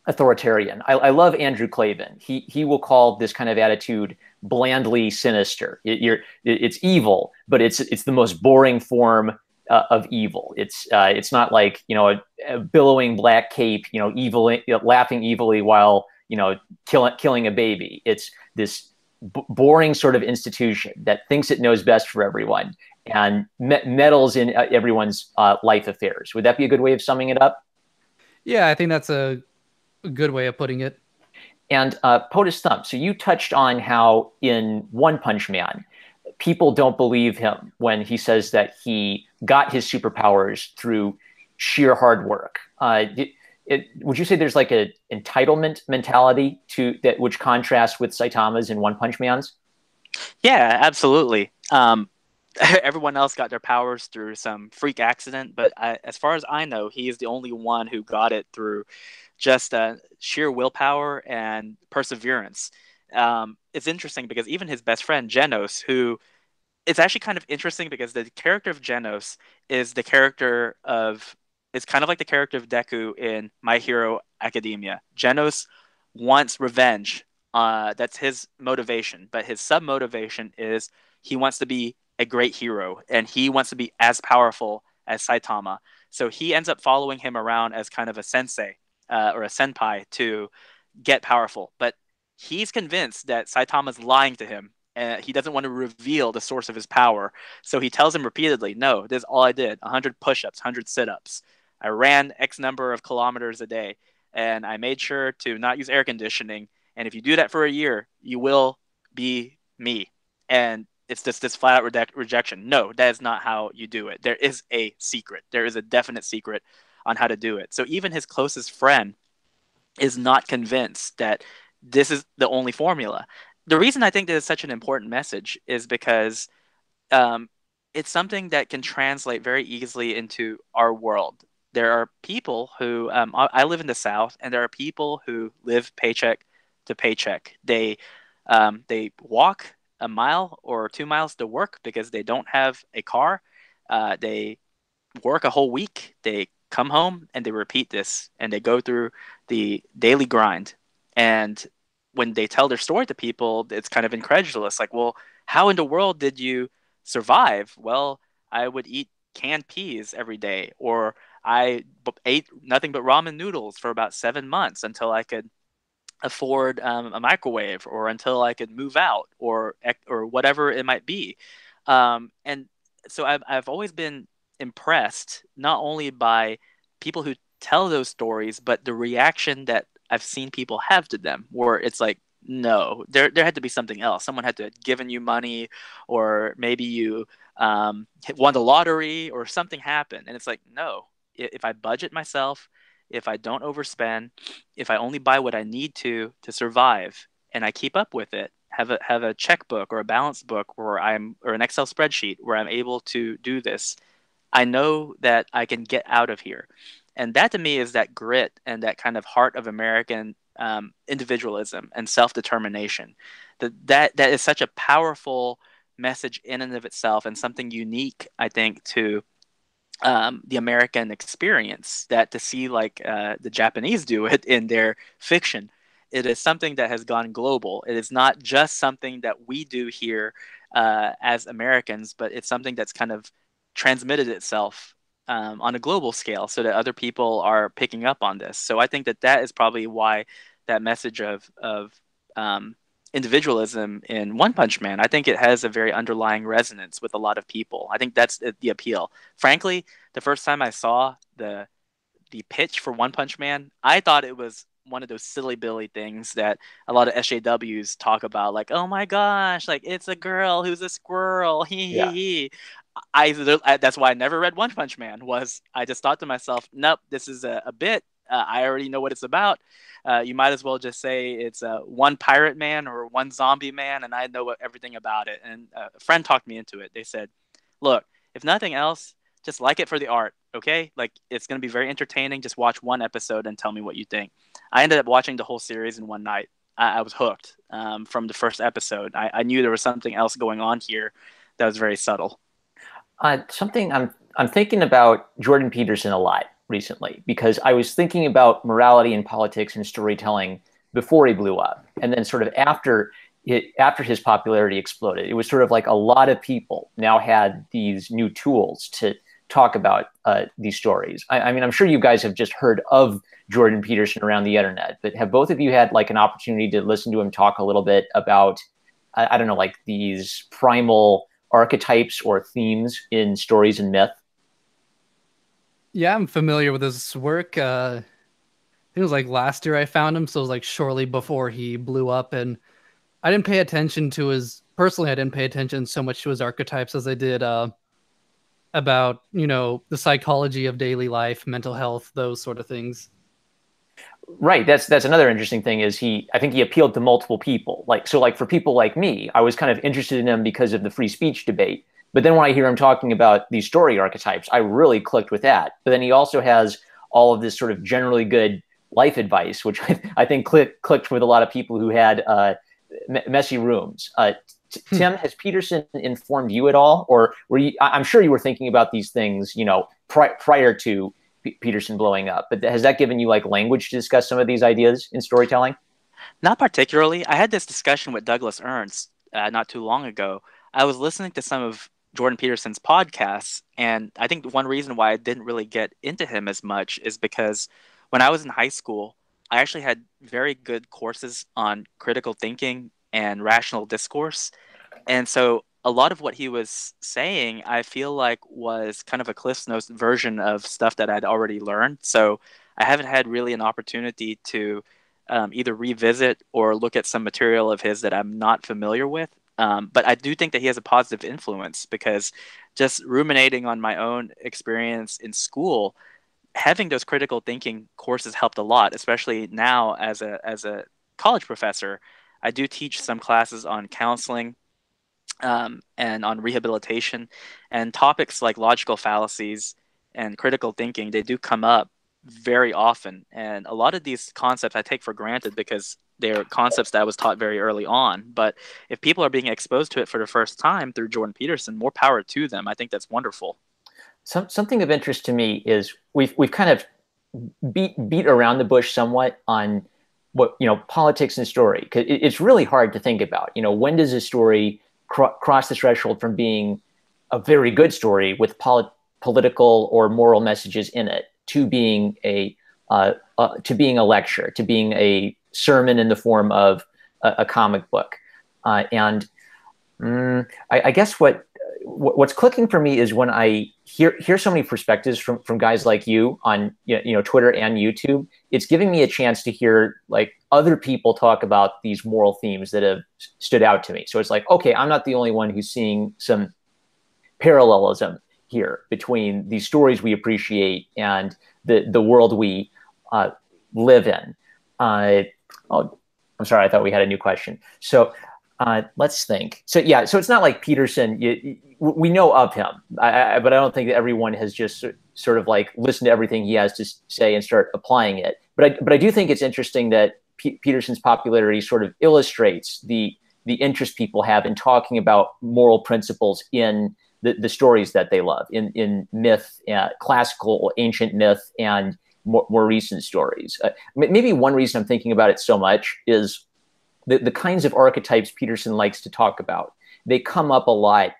Speaker 1: authoritarian. I love Andrew Clavin. He will call this kind of attitude blandly sinister. It's evil, but it's the most boring form of evil. It's not like a billowing black cape, evil, laughing evilly while killing a baby. It's this boring sort of institution that thinks it knows best for everyone and meddles in everyone's life affairs. Would that be a good way of summing it up?
Speaker 2: Yeah, I think that's a good way of putting it.
Speaker 1: And POTUS Thump, so you touched on how in One Punch Man, people don't believe him when he says that he got his superpowers through sheer hard work. Would you say there's like an entitlement mentality to that, which contrasts with Saitama's in One Punch Man's?
Speaker 3: Yeah, absolutely. Everyone else got their powers through some freak accident, but as far as I know, he is the only one who got it through just sheer willpower and perseverance. It's interesting because even his best friend Genos, who it's actually kind of interesting because the character of Genos is the character of it's kind of like the character of Deku in My Hero Academia. Genos wants revenge. That's his motivation, but his sub motivation is he wants to be a great hero and he wants to be as powerful as Saitama. So he ends up following him around as kind of a sensei or a senpai to get powerful. But he's convinced that Saitama's lying to him and he doesn't want to reveal the source of his power. So he tells him repeatedly, no, this is all I did. 100 push-ups, 100 sit-ups. I ran X number of kilometers a day and I made sure to not use air conditioning. And if you do that for a year, you will be me. And it's just this flat out rejection. No, that is not how you do it. There is a secret. There is a definite secret on how to do it. So even his closest friend is not convinced that this is the only formula. The reason I think that is such an important message is because it's something that can translate very easily into our world. There are people who I live in the South, and there are people who live paycheck to paycheck. They walk a mile or 2 miles to work because they don't have a car. They work a whole week. They come home and they repeat this, and they go through the daily grind. And when they tell their story to people, it's kind of incredulous. Like, well, how in the world did you survive? Well, I would eat canned peas every day, or I ate nothing but ramen noodles for about 7 months until I could afford a microwave, or until I could move out, or whatever it might be. And so I've always been impressed not only by people who tell those stories, but the reaction that I've seen people have to them, where it's like, no, there had to be something else. Someone had to have given you money, or maybe you won the lottery, or something happened. And it's like, no, if I budget myself, if I don't overspend, if I only buy what I need to survive, and I keep up with it, have a checkbook or a balance book or an Excel spreadsheet where I'm able to do this, I know that I can get out of here. And that to me is that grit and that kind of heart of American individualism and self-determination. That is such a powerful message in and of itself, and something unique, I think, to the American experience, that to see like the Japanese do it in their fiction, it is something that has gone global. It is not just something that we do here as Americans, but it's something that's kind of transmitted itself on a global scale, so that other people are picking up on this. So I think that is probably why that message of individualism in One Punch Man, I think it has a very underlying resonance with a lot of people. I think that's the appeal. Frankly, the first time I saw the pitch for One Punch Man, I thought it was one of those silly Billy things that a lot of SJWs talk about, like, oh my gosh, like it's a girl who's a squirrel, hee hee
Speaker 1: Yeah.
Speaker 3: hee. That's why I never read One Punch Man. Was I just thought to myself, nope, this is a bit. I already know what it's about. You might as well just say it's one pirate man or one zombie man, and I know everything about it. And a friend talked me into it. They said, look, if nothing else, just like it for the art, okay? Like, it's going to be very entertaining. Just watch one episode and tell me what you think. I ended up watching the whole series in one night. I was hooked from the first episode. I knew there was something else going on here that was very subtle.
Speaker 1: Something I'm thinking about Jordan Peterson a lot recently, because I was thinking about morality and politics and storytelling before he blew up, and then sort of after his popularity exploded. It was sort of like a lot of people now had these new tools to talk about these stories. I mean, I'm sure you guys have just heard of Jordan Peterson around the internet, but have both of you had like an opportunity to listen to him talk a little bit about, I don't know, like these primal archetypes or themes in stories and myth?
Speaker 2: Yeah, I'm familiar with his work. I think it was like last year I found him, so it was like shortly before he blew up, and I didn't pay attention to personally, I didn't pay attention so much to his archetypes as I did about, the psychology of daily life, mental health, those sort of things.
Speaker 1: Right. That's another interesting thing is I think he appealed to multiple people. Like for people like me, I was kind of interested in him because of the free speech debate. But then when I hear him talking about these story archetypes, I really clicked with that. But then he also has all of this sort of generally good life advice, which I think clicked with a lot of people who had messy rooms. Tim, has Peterson informed you at all, or were you? I'm sure you were thinking about these things, prior to Peterson blowing up. But has that given you like language to discuss some of these ideas in storytelling?
Speaker 3: Not particularly. I had this discussion with Douglas Ernst not too long ago. I was listening to some of Jordan Peterson's podcasts, and I think one reason why I didn't really get into him as much is because when I was in high school, I actually had very good courses on critical thinking and rational discourse. And so a lot of what he was saying, I feel like was kind of a Cliff's Notes version of stuff that I'd already learned. So I haven't had really an opportunity to either revisit or look at some material of his that I'm not familiar with. But I do think that he has a positive influence, because just ruminating on my own experience in school, having those critical thinking courses helped a lot, especially now as a college professor. I do teach some classes on counseling and on rehabilitation, and topics like logical fallacies and critical thinking, they do come up very often. And a lot of these concepts I take for granted because they're concepts that I was taught very early on. But if people are being exposed to it for the first time through Jordan Peterson, more power to them. I think that's wonderful.
Speaker 1: Something of interest to me is we've kind of beat around the bush somewhat on what, politics and story, because it's really hard to think about. When does a story cross the threshold from being a very good story with political or moral messages in it, to being a lecture, to being a sermon in the form of a comic book. And I guess what's clicking for me is when I hear so many perspectives from guys like you on Twitter and YouTube. It's giving me a chance to hear like other people talk about these moral themes that have stood out to me. So it's like, okay, I'm not the only one who's seeing some parallelism here between these stories we appreciate and the world we live in. Oh, I'm sorry, I thought we had a new question. So let's think. So yeah, so it's not like Peterson. We know of him, but I don't think that everyone has just sort of like listened to everything he has to say and start applying it. But I do think it's interesting that Peterson's popularity sort of illustrates the interest people have in talking about moral principles in the stories that they love, in myth, classical, ancient myth, and more recent stories. Maybe one reason I'm thinking about it so much is the kinds of archetypes Peterson likes to talk about. They come up a lot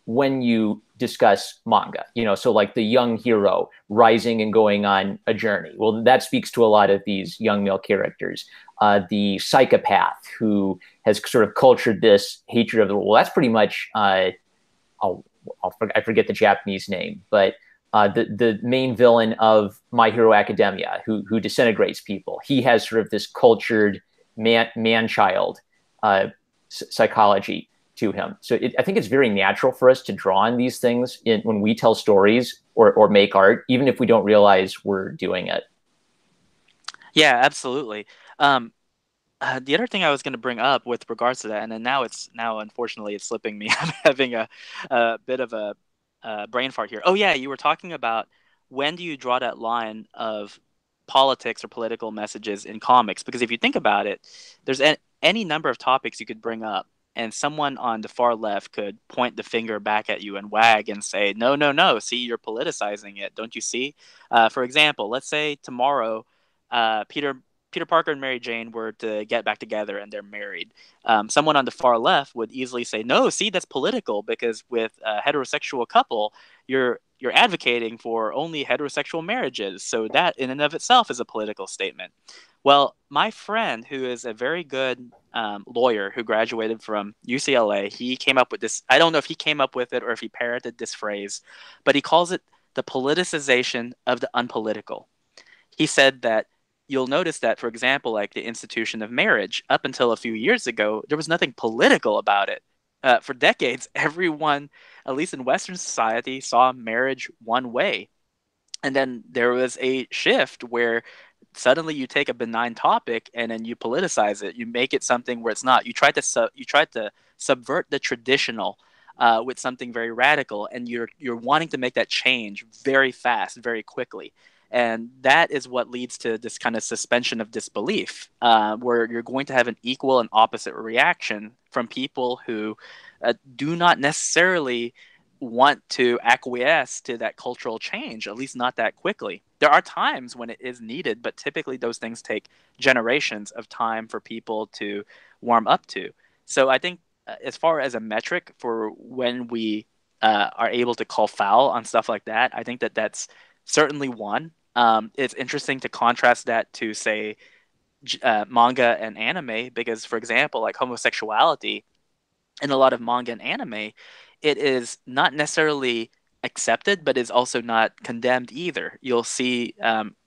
Speaker 1: when you discuss manga, so like the young hero rising and going on a journey. Well, that speaks to a lot of these young male characters. The psychopath who has sort of cultured this hatred of the world. Well, that's pretty much, I forget the Japanese name, but the main villain of My Hero Academia who disintegrates people. He has sort of this cultured man-child psychology to him. So I think it's very natural for us to draw on these things when we tell stories or make art, even if we don't realize we're doing it.
Speaker 3: Yeah, absolutely. The other thing I was going to bring up with regards to that, and then now unfortunately it's slipping me. I'm having a bit of a brain fart here. Oh yeah, you were talking about when do you draw that line of politics or political messages in comics? Because if you think about it, there's any number of topics you could bring up, and someone on the far left could point the finger back at you and wag and say, no, no, no, see, you're politicizing it. Don't you see? For example, let's say tomorrow Peter Parker and Mary Jane were to get back together and they're married. Someone on the far left would easily say, no, see, that's political, because with a heterosexual couple, you're advocating for only heterosexual marriages. So that in and of itself is a political statement. Well, my friend, who is a very good lawyer who graduated from UCLA, he came up with this. I don't know if he came up with it or if he parroted this phrase, but he calls it the politicization of the unpolitical. He said that you'll notice that, for example, like the institution of marriage, up until a few years ago, there was nothing political about it. For decades, everyone, at least in Western society, saw marriage one way. And then there was a shift where suddenly you take a benign topic and then you politicize it. You make it something where it's not. You try to subvert the traditional with something very radical, and you're wanting to make that change very fast, very quickly. And that is what leads to this kind of suspension of disbelief, where you're going to have an equal and opposite reaction from people who do not necessarily want to acquiesce to that cultural change, at least not that quickly. There are times when it is needed, but typically those things take generations of time for people to warm up to. So I think as far as a metric for when we are able to call foul on stuff like that, I think that's certainly one. It's interesting to contrast that to, say, manga and anime, because, for example, like homosexuality in a lot of manga and anime, it is not necessarily accepted, but is also not condemned either. You'll see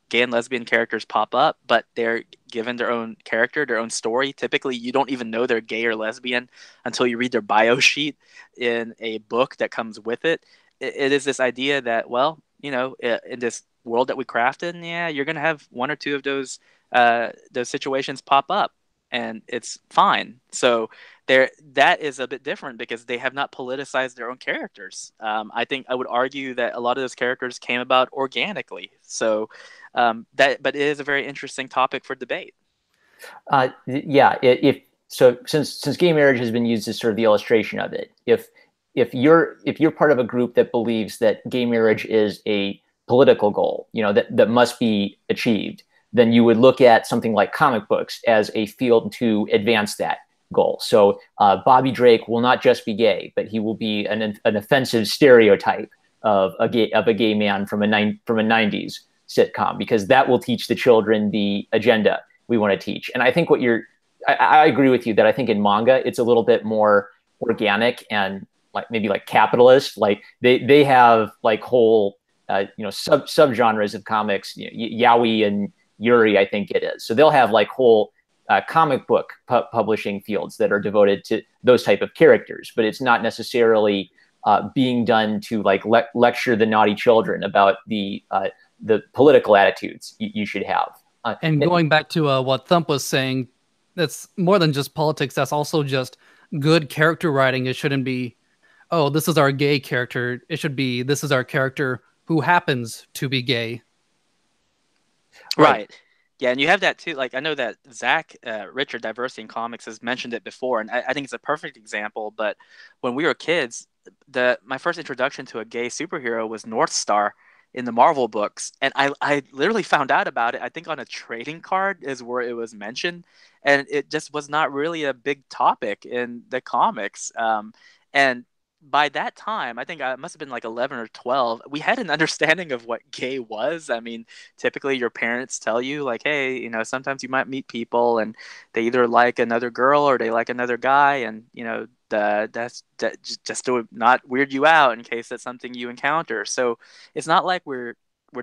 Speaker 3: gay and lesbian characters pop up, but they're given their own character, their own story. Typically, you don't even know they're gay or lesbian until you read their bio sheet in a book that comes with it. It is this idea that, well, in this world that we crafted, yeah, you're going to have one or two of those situations pop up, and it's fine. So that is a bit different because they have not politicized their own characters. I think I would argue that a lot of those characters came about organically. So but it is a very interesting topic for debate.
Speaker 1: Yeah. Since gay marriage has been used as sort of the illustration of it, if you're part of a group that believes that gay marriage is a political goal, that must be achieved, then you would look at something like comic books as a field to advance that goal. So Bobby Drake will not just be gay, but he will be an offensive stereotype of a gay man from a 90s sitcom, because that will teach the children the agenda we want to teach. And I think I agree with you that I think in manga it's a little bit more organic and like maybe like capitalist. Like they have like whole subgenres of comics, yaoi and yuri, I think it is. So they'll have like whole comic book publishing fields that are devoted to those type of characters, but it's not necessarily being done to like lecture the naughty children about the political attitudes you should have.
Speaker 2: And going back to what Thump was saying, that's more than just politics. That's also just good character writing. It shouldn't be, oh, this is our gay character. It should be, this is our character who happens to be gay.
Speaker 3: Right. Yeah, and you have that too. Like I know that Zach Richard, Diversity in Comics, has mentioned it before, and I think it's a perfect example. But when we were kids, my first introduction to a gay superhero was North Star in the Marvel books, and I literally found out about it, I think, on a trading card is where it was mentioned, and it just was not really a big topic in the comics. And by that time, I think I must have been like 11 or 12, we had an understanding of what gay was. I mean, typically your parents tell you like, hey, sometimes you might meet people and they either like another girl or they like another guy, and that's just to not weird you out in case that's something you encounter. So it's not like we're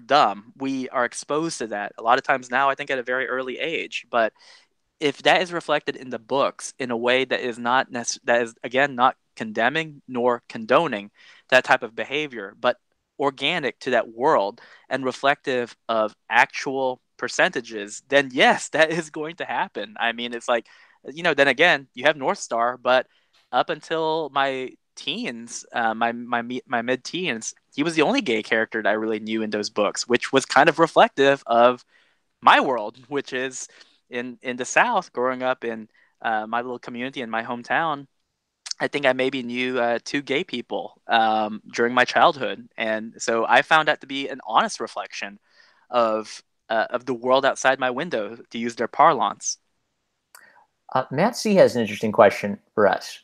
Speaker 3: dumb. We are exposed to that a lot of times now, I think, at a very early age. But if that is reflected in the books in a way that is that is again not condemning nor condoning that type of behavior, but organic to that world and reflective of actual percentages, then yes, that is going to happen. I mean, it's like, then again, you have North Star, but up until my teens, my mid-teens, he was the only gay character that I really knew in those books, which was kind of reflective of my world, which is in the South. Growing up in my little community in my hometown, I think I maybe knew 2 gay people during my childhood, and so I found that to be an honest reflection of the world outside my window, to use their parlance.
Speaker 1: Matt C has an interesting question for us.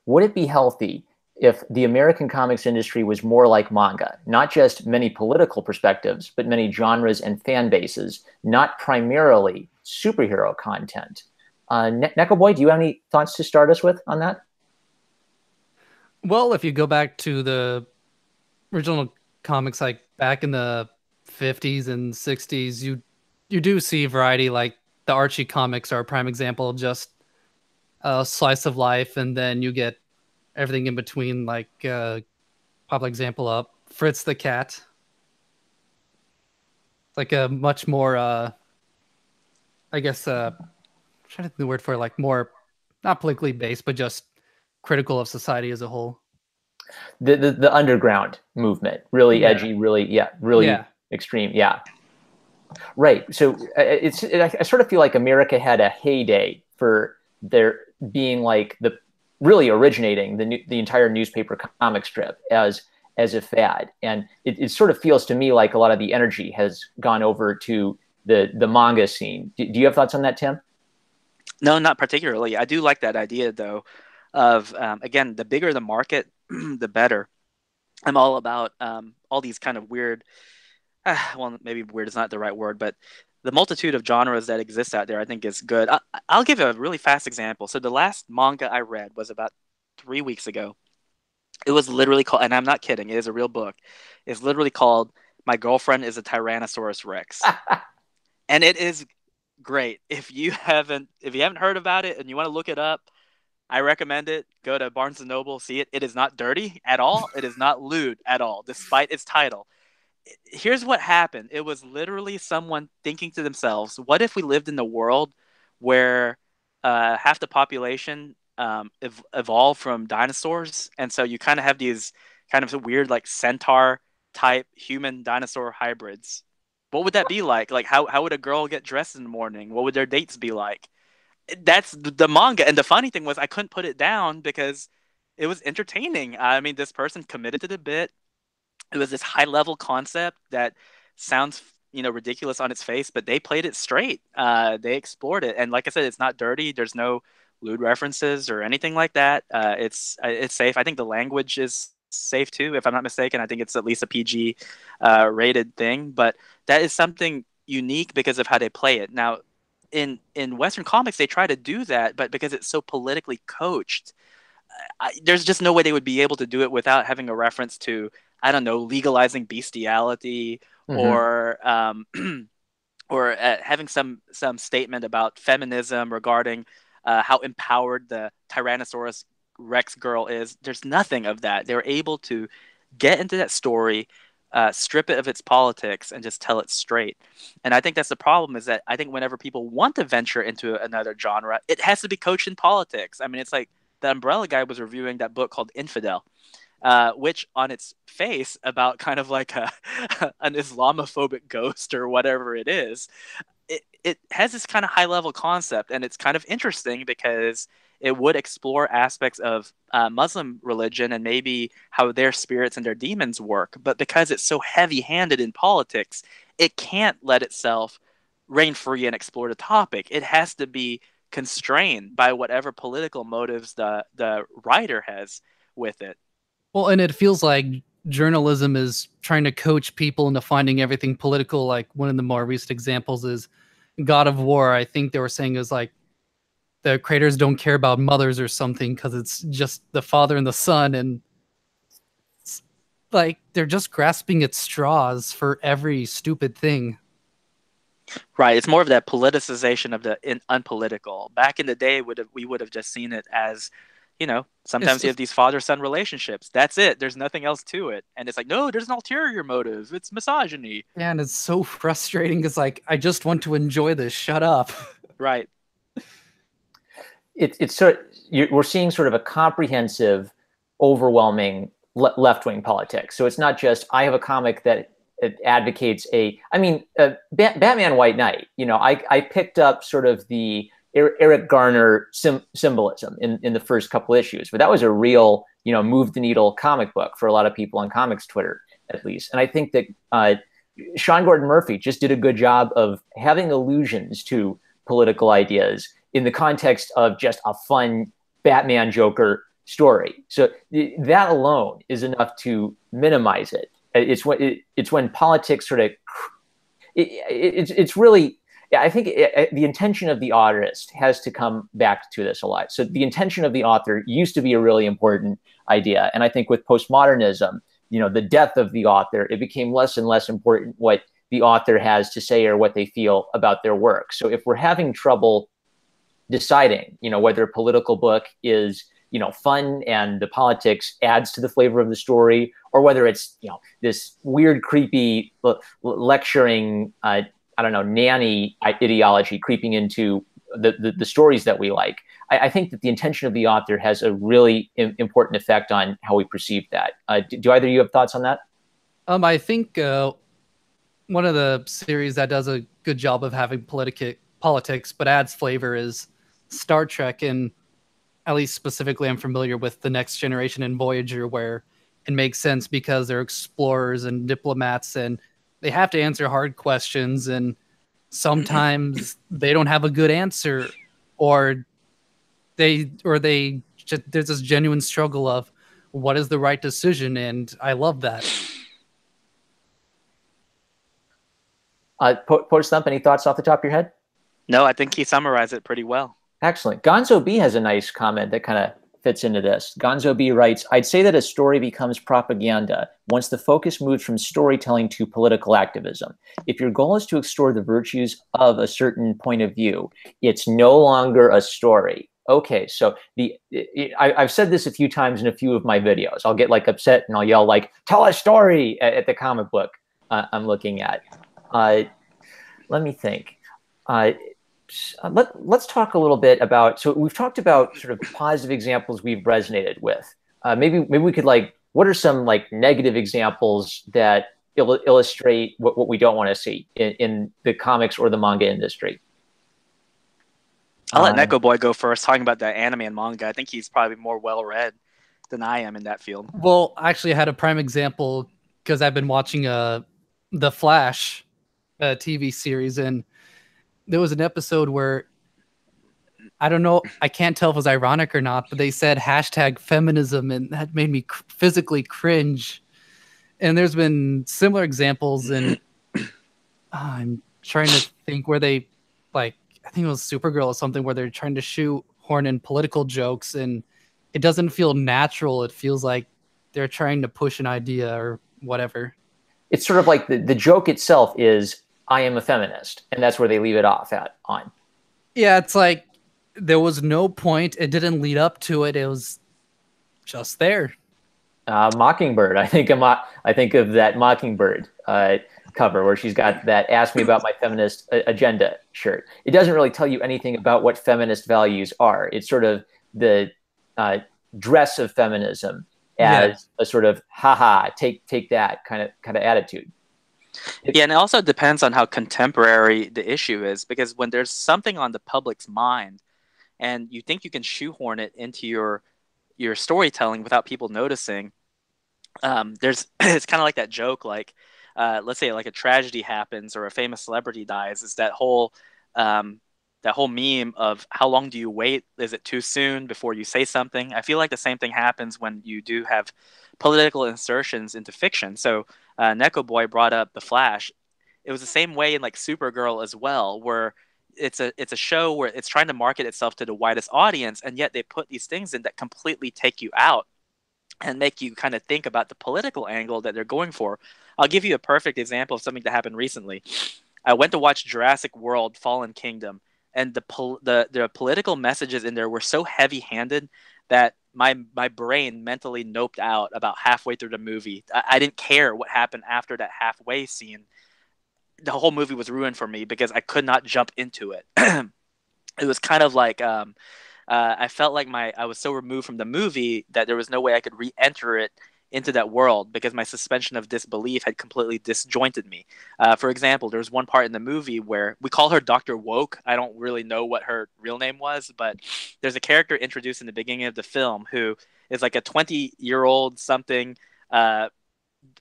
Speaker 1: Would it be healthy if the American comics industry was more like manga, not just many political perspectives, but many genres and fan bases, not primarily superhero content? Neko Boy, do you have any thoughts to start us with on that?
Speaker 2: Well, if you go back to the original comics, like back in the 50s and 60s, you do see variety. Like the Archie comics are a prime example of just a slice of life, and then you get everything in between. Like pop example up Fritz the Cat. It's like a much more I guess I'm trying to think the word for it, like more not politically based, but just critical of society as a whole.
Speaker 1: The underground movement, really edgy, really extreme, right. So I sort of feel like America had a heyday for there being like the really originating the entire newspaper comic strip as a fad, and it sort of feels to me like a lot of the energy has gone over to the manga scene. Do you have thoughts on that, Tim?
Speaker 3: No, not particularly. I do like that idea, though, of again, the bigger the market, the better. I'm all about all these kind of weird, well, maybe weird is not the right word, but the multitude of genres that exist out there, I think, is good. I'll give a really fast example. So the last manga I read was about 3 weeks ago. It was literally called, and I'm not kidding, it is a real book. It's literally called "My Girlfriend is a Tyrannosaurus Rex," and it is great. If you haven't heard about it and you want to look it up, I recommend it. Go to Barnes and Noble, see it. It is not dirty at all. It is not lewd at all, despite its title. Here's what happened. It was literally someone thinking to themselves, what if we lived in a world where half the population evolved from dinosaurs? And so you kind of have these kind of weird like centaur type human dinosaur hybrids. What would that be like? Like how would a girl get dressed in the morning? What would their dates be like? That's the manga. And the funny thing was I couldn't put it down because it was entertaining. I mean, this person committed to the bit. It was this high level concept that sounds ridiculous on its face, but they played it straight. They explored it, and like I said, it's not dirty. There's no lewd references or anything like that. It's safe. I think the language is safe too, if I'm not mistaken. I think it's at least a PG rated thing, but that is something unique because of how they play it. Now, in Western comics, they try to do that, but because it's so politically coached, there's just no way they would be able to do it without having a reference to, I don't know, legalizing bestiality
Speaker 1: Mm-hmm.
Speaker 3: or or having some statement about feminism regarding how empowered the Tyrannosaurus Rex girl is. There's nothing of that. They were able to get into that story, strip it of its politics, and just tell it straight. And I think that's the problem. Is that I think whenever people want to venture into another genre, it has to be coached in politics. I mean, it's like the Umbrella guy was reviewing that book called Infidel, which on its face about kind of like an Islamophobic ghost or whatever it is, it has this kind of high level concept, and it's kind of interesting because it would explore aspects of Muslim religion and maybe how their spirits and their demons work. But because it's so heavy handed in politics, it can't let itself reign free and explore the topic. It has to be constrained by whatever political motives the writer has with it.
Speaker 2: Well, and it feels like journalism is trying to coach people into finding everything political. Like one of the more recent examples is God of War. I think they were saying is like the creators don't care about mothers or something because it's just the father and the son, and like they're just grasping at straws for every stupid thing.
Speaker 3: Right. It's more of that politicization of the unpolitical. Back in the day, we would have just seen it as,
Speaker 2: It's
Speaker 3: sometimes you have
Speaker 2: just,
Speaker 3: these father-son relationships. That's it. There's nothing else to it. And it's like, no, there's an ulterior motive. It's misogyny.
Speaker 2: man, it's so frustrating. It's like I just want to enjoy this. Shut up.
Speaker 3: Right.
Speaker 1: It's sort of, we're seeing sort of a comprehensive, overwhelming left-wing politics. So it's not just I have a comic that it advocates Batman White Knight. I picked up sort of the Eric Garner symbolism in the first couple issues, but that was a real, move the needle comic book for a lot of people on comics Twitter, at least. And I think that Sean Gordon Murphy just did a good job of having allusions to political ideas in the context of just a fun Batman Joker story. So that alone is enough to minimize it. It's when politics sort of it's really, I think the intention of the authorist has to come back to this a lot. So the intention of the author used to be a really important idea, and I think with postmodernism, the death of the author, it became less and less important what the author has to say or what they feel about their work. So if we're having trouble deciding, whether a political book is, fun and the politics adds to the flavor of the story, or whether it's, this weird, creepy lecturing, I don't know, nanny ideology creeping into the stories that we like. I think that the intention of the author has a really important effect on how we perceive that. Do either of you have thoughts on that?
Speaker 2: I think one of the series that does a good job of having politics but adds flavor is Star Trek, and at least specifically I'm familiar with The Next Generation and Voyager, where it makes sense because they're explorers and diplomats and they have to answer hard questions, and sometimes they don't have a good answer, or they just, there's this genuine struggle of what is the right decision, and I love that.
Speaker 1: Post Thump, any thoughts off the top of your head?
Speaker 3: No, I think he summarized it pretty well.
Speaker 1: Excellent. Gonzo B has a nice comment that kind of fits into this. Gonzo B writes, I'd say that a story becomes propaganda once the focus moves from storytelling to political activism. If your goal is to extol the virtues of a certain point of view, it's no longer a story. Okay, so I've said this a few times in a few of my videos. I'll get like upset and I'll yell like, tell a story at the comic book I'm looking at. Let me think. Let's talk a little bit about, so we've talked about sort of positive examples we've resonated with. Maybe we could what are some negative examples that illustrate what we don't want to see in the comics or the manga industry?
Speaker 3: I'll let Neko Boy go first, talking about the anime and manga. I think he's probably more well-read than I am in that field.
Speaker 2: Well, actually, I had a prime example because I've been watching The Flash TV series, and there was an episode where I don't know. I can't tell if it was ironic or not, but they said hashtag feminism, and that made me physically cringe. And there's been similar examples, and I'm trying to think where they, like, I think it was Supergirl or something, where they're trying to shoehorn in political jokes, and it doesn't feel natural. It feels like they're trying to push an idea or whatever.
Speaker 1: It's sort of like the joke itself is, I am a feminist, and that's where they leave it off on.
Speaker 2: Yeah, it's like there was no point. It didn't lead up to it. It was just there.
Speaker 1: Mockingbird. I think of that Mockingbird cover where she's got that "Ask Me About My Feminist Agenda" shirt. It doesn't really tell you anything about what feminist values are. It's sort of the dress of feminism as a sort of haha, take that kind of attitude.
Speaker 3: Yeah, and it also depends on how contemporary the issue is, because when there's something on the public's mind and you think you can shoehorn it into your storytelling without people noticing, there's it's kind of like that joke, like let's say like a tragedy happens or a famous celebrity dies. It's that whole meme of how long do you wait? Is it too soon before you say something? I feel like the same thing happens when you do have political insertions into fiction. So Neko Boy brought up The Flash. It was the same way in like Supergirl as well, where it's a show where it's trying to market itself to the widest audience, and yet they put these things in that completely take you out and make you kind of think about the political angle that they're going for. I'll give you a perfect example of something that happened recently. I went to watch Jurassic World: Fallen Kingdom, and the political messages in there were so heavy-handed that my brain mentally noped out about halfway through the movie. I didn't care what happened after that halfway scene. The whole movie was ruined for me because I could not jump into it. It was kind of like I felt like I was so removed from the movie that there was no way I could re-enter it into that world because my suspension of disbelief had completely disjointed me. For example, there's one part in the movie where we call her Dr. Woke. I don't really know what her real name was, but there's a character introduced in the beginning of the film who is like a 20-year-old something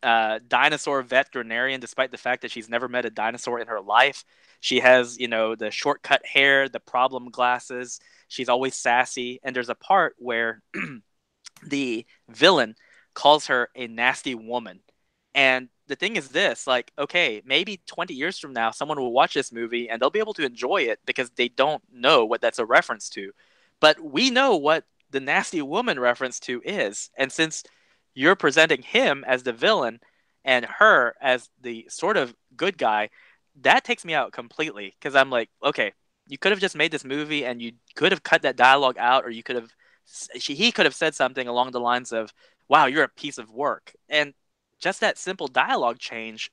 Speaker 3: dinosaur veterinarian, despite the fact that she's never met a dinosaur in her life. She has, the shortcut hair, the problem glasses. She's always sassy. And there's a part where the villain calls her a nasty woman. And the thing is this, like, okay, maybe 20 years from now, someone will watch this movie and they'll be able to enjoy it because they don't know what that's a reference to. But we know what the nasty woman reference to is. And since you're presenting him as the villain and her as the sort of good guy, that takes me out completely because I'm like, okay, you could have just made this movie and you could have cut that dialogue out, or he could have said something along the lines of, wow, you're a piece of work. And just that simple dialogue change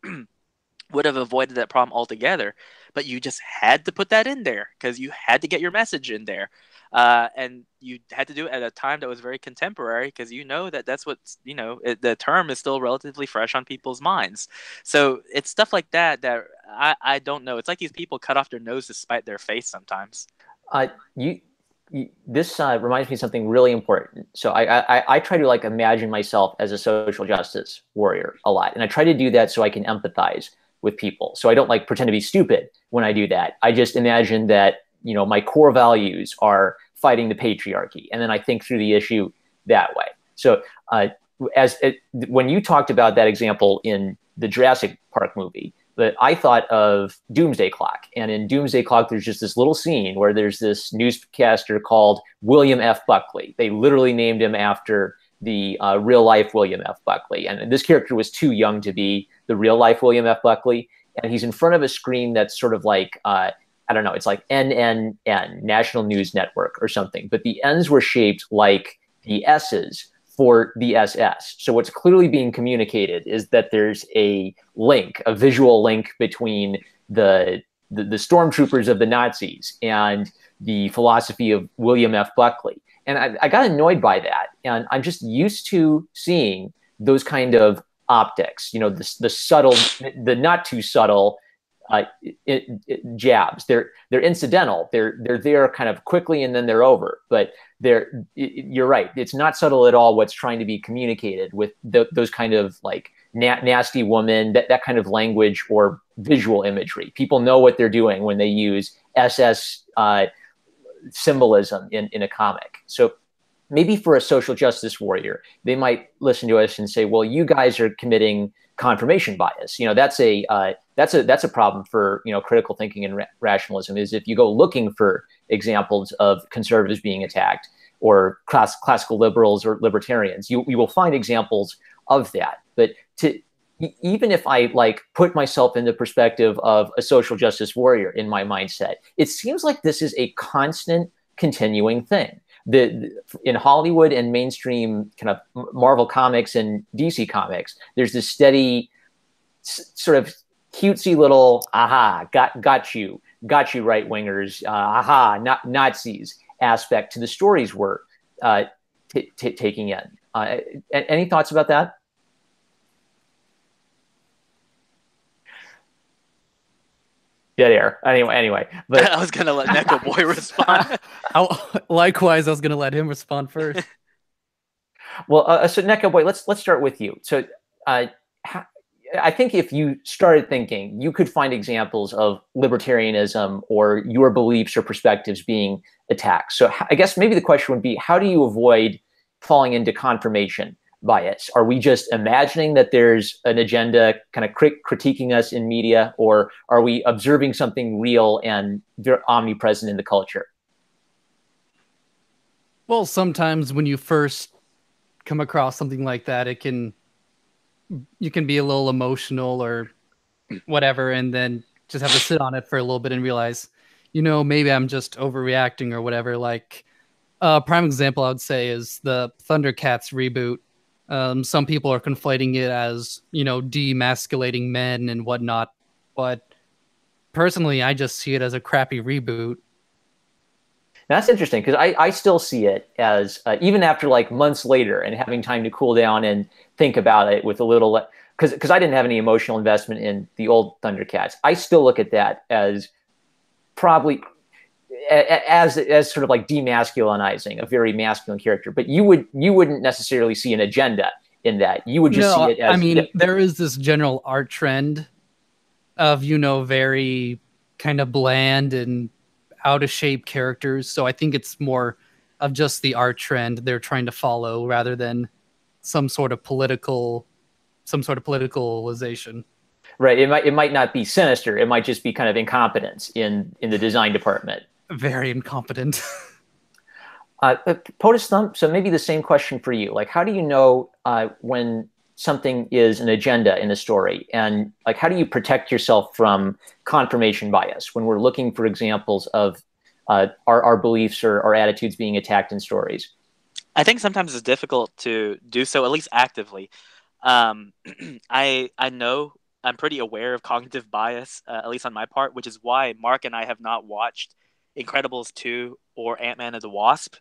Speaker 3: would have avoided that problem altogether. But you just had to put that in there because you had to get your message in there. And you had to do it at a time that was very contemporary because that's what's, the term is still relatively fresh on people's minds. So it's stuff like that I don't know. It's like these people cut off their nose to spite their face sometimes.
Speaker 1: This reminds me of something really important. So I try to imagine myself as a social justice warrior a lot. And I try to do that so I can empathize with people. So I don't pretend to be stupid when I do that. I just imagine that, my core values are fighting the patriarchy. And then I think through the issue that way. So when you talked about that example in the Jurassic Park movie, I thought of Doomsday Clock. And in Doomsday Clock, there's just this little scene where there's this newscaster called William F. Buckley. They literally named him after the real life William F. Buckley. And this character was too young to be the real life William F. Buckley. And he's in front of a screen that's sort of like, I don't know, it's like NNN, National News Network or something. But the N's were shaped like the S's for the SS. So what's clearly being communicated is that there's a link, a visual link between the stormtroopers of the Nazis and the philosophy of William F. Buckley. And I got annoyed by that. And I'm just used to seeing those kind of optics, the subtle, the not too subtle jabs. They're incidental. They're there kind of quickly and then they're over. But you're right. It's not subtle at all what's trying to be communicated with those kind of nasty woman, that kind of language or visual imagery. People know what they're doing when they use SS symbolism in a comic. So maybe for a social justice warrior, they might listen to us and say, well, you guys are committing confirmation bias. That's a problem for, critical thinking and rationalism, is if you go looking for examples of conservatives being attacked, or classical liberals or libertarians, you will find examples of that. But even if I put myself in the perspective of a social justice warrior in my mindset, it seems like this is a constant, continuing thing. In Hollywood and mainstream kind of Marvel comics and DC comics, there's this steady sort of cutesy little got you right wingers, Nazis aspect to the stories we're taking in. Any thoughts about that? Dead air. Anyway, but
Speaker 3: I was gonna let Neko Boy respond.
Speaker 2: Likewise, I was gonna let him respond first.
Speaker 1: Well, so Neko Boy, let's start with you. So, I think if you started thinking, you could find examples of libertarianism or your beliefs or perspectives being attacked. So, I guess maybe the question would be, how do you avoid falling into confirmation bias? Are we just imagining that there's an agenda kind of critiquing us in media, or are we observing something real and omnipresent in the culture?
Speaker 2: Well, sometimes when you first come across something like that, you can be a little emotional or whatever, and then just have to sit on it for a little bit and realize, maybe I'm just overreacting or whatever. Like a prime example I would say is the Thundercats reboot. Some people are conflating it as, demasculating men and whatnot. But personally, I just see it as a crappy reboot.
Speaker 1: That's interesting, because I still see it as, even after months later and having time to cool down and think about it with a little, because I didn't have any emotional investment in the old Thundercats. I still look at that as probably as sort of demasculinizing a very masculine character. But you wouldn't necessarily see an agenda in that. You would just see it as,
Speaker 2: there is this general art trend of, very kind of bland and out of shape characters. So I think it's more of just the art trend they're trying to follow rather than some sort of politicalization.
Speaker 1: Right. It might not be sinister. It might just be kind of incompetence in the design department.
Speaker 2: Very incompetent.
Speaker 1: POTUS Thump, so maybe the same question for you. How do you know when something is an agenda in a story, and how do you protect yourself from confirmation bias when we're looking for examples of our beliefs or our attitudes being attacked in stories?
Speaker 3: I think sometimes it's difficult to do so, at least actively. I know I'm pretty aware of cognitive bias, at least on my part, which is why Mark and I have not watched Incredibles 2 or Ant-Man and the Wasp.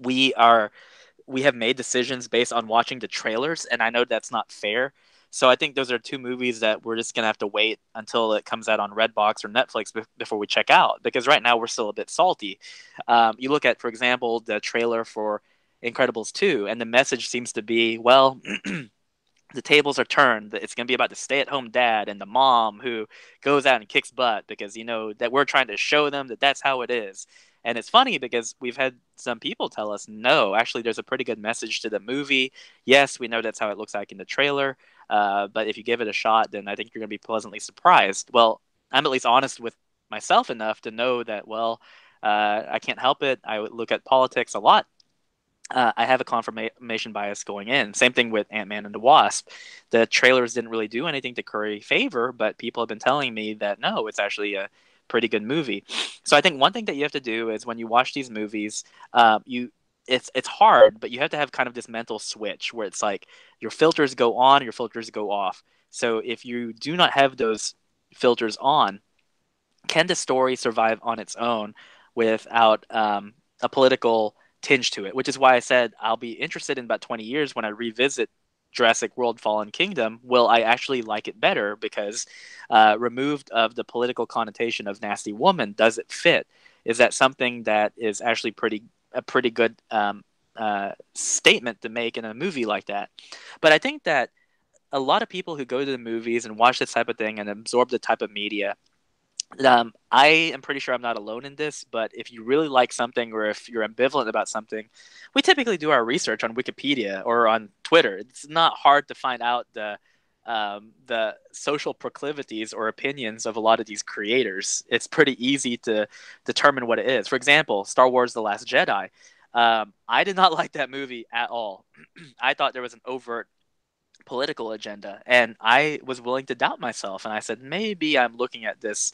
Speaker 3: We have made decisions based on watching the trailers, and I know that's not fair. So I think those are two movies that we're just going to have to wait until it comes out on Redbox or Netflix before we check out, because right now we're still a bit salty. You look at, for example, the trailer for Incredibles 2, and the message seems to be, well, the tables are turned. It's going to be about the stay-at-home dad and the mom who goes out and kicks butt because, that we're trying to show them that that's how it is. And it's funny because we've had some people tell us, no, actually, there's a pretty good message to the movie. Yes, we know that's how it looks like in the trailer. But if you give it a shot, then I think you're going to be pleasantly surprised. Well, I'm at least honest with myself enough to know that, I can't help it. I would look at politics a lot. I have a confirmation bias going in. Same thing with Ant-Man and the Wasp. The trailers didn't really do anything to curry favor, but people have been telling me that, no, it's actually a pretty good movie. So I think one thing that you have to do is when you watch these movies, it's hard, but you have to have kind of this mental switch where it's like your filters go on, your filters go off. So if you do not have those filters on, can the story survive on its own without a political tinge to it? Which is why I said I'll be interested in about 20 years when I revisit Jurassic World Fallen Kingdom. Will I actually like it better because removed of the political connotation of nasty woman, does it fit? Is that something that is actually a pretty good statement to make in a movie like that? But I think that a lot of people who go to the movies and watch this type of thing and absorb the type of media, I am pretty sure I'm not alone in this, but if you really like something or if you're ambivalent about something, we typically do our research on Wikipedia or on Twitter. It's not hard to find out the social proclivities or opinions of a lot of these creators. It's pretty easy to determine what it is. For example, Star Wars: The Last Jedi. I did not like that movie at all. I thought there was an overt political agenda, and I was willing to doubt myself. And I said, maybe I'm looking at this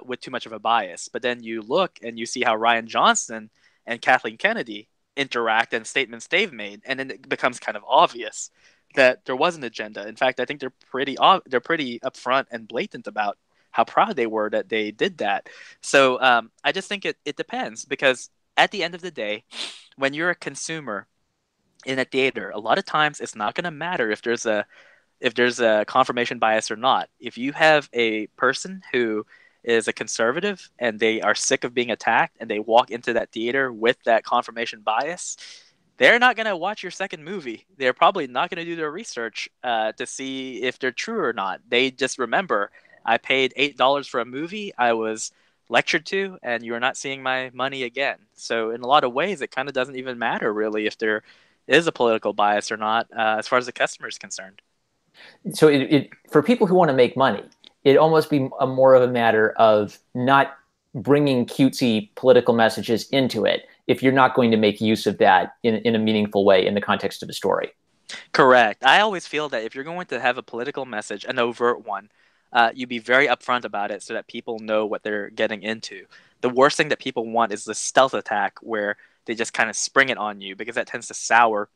Speaker 3: with too much of a bias. But then you look and you see how Ryan Johnson and Kathleen Kennedy interact and statements they've made, and then it becomes kind of obvious that there was an agenda. In fact, I think they're pretty upfront and blatant about how proud they were that they did that. So I just think it depends, because at the end of the day, when you're a consumer in a theater, a lot of times it's not going to matter if there's a confirmation bias or not. If you have a person who is a conservative and they are sick of being attacked and they walk into that theater with that confirmation bias, they're not going to watch your second movie. They're probably not going to do their research to see if they're true or not. They just remember, I paid $8 for a movie I was lectured to, and you're not seeing my money again. So in a lot of ways, it kind of doesn't even matter really if there is a political bias or not, as far as the customer is concerned.
Speaker 1: So for people who want to make money, it almost be more of a matter of not bringing cutesy political messages into it if you're not going to make use of that in a meaningful way in the context of a story.
Speaker 3: Correct. I always feel that if you're going to have a political message, an overt one, you be very upfront about it so that people know what they're getting into. The worst thing that people want is the stealth attack where they just kind of spring it on you, because that tends to sour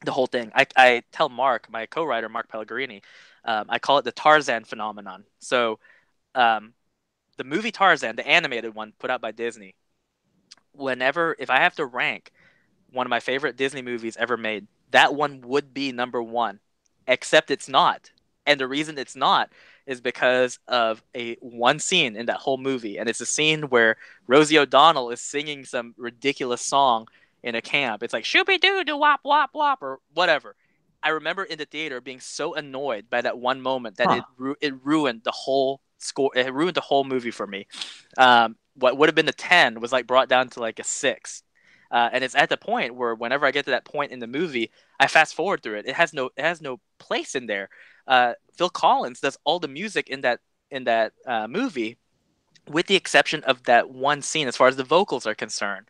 Speaker 3: the whole thing. I tell Mark, my co-writer, Mark Pellegrini, I call it the Tarzan phenomenon. So the movie Tarzan, the animated one put out by Disney, if I have to rank one of my favorite Disney movies ever made, that one would be number one, except it's not. And the reason it's not is because of one scene in that whole movie. And it's a scene where Rosie O'Donnell is singing some ridiculous song in a camp. It's like shooby doo doo wop wop wop or whatever. I remember in the theater being so annoyed by that one moment that it ruined the whole score. It ruined the whole movie for me. What would have been a 10 was like brought down to like a 6. And it's at the point where whenever I get to that point in the movie, I fast forward through it. It has no place in there. Phil Collins does all the music in that movie, with the exception of that one scene. As far as the vocals are concerned,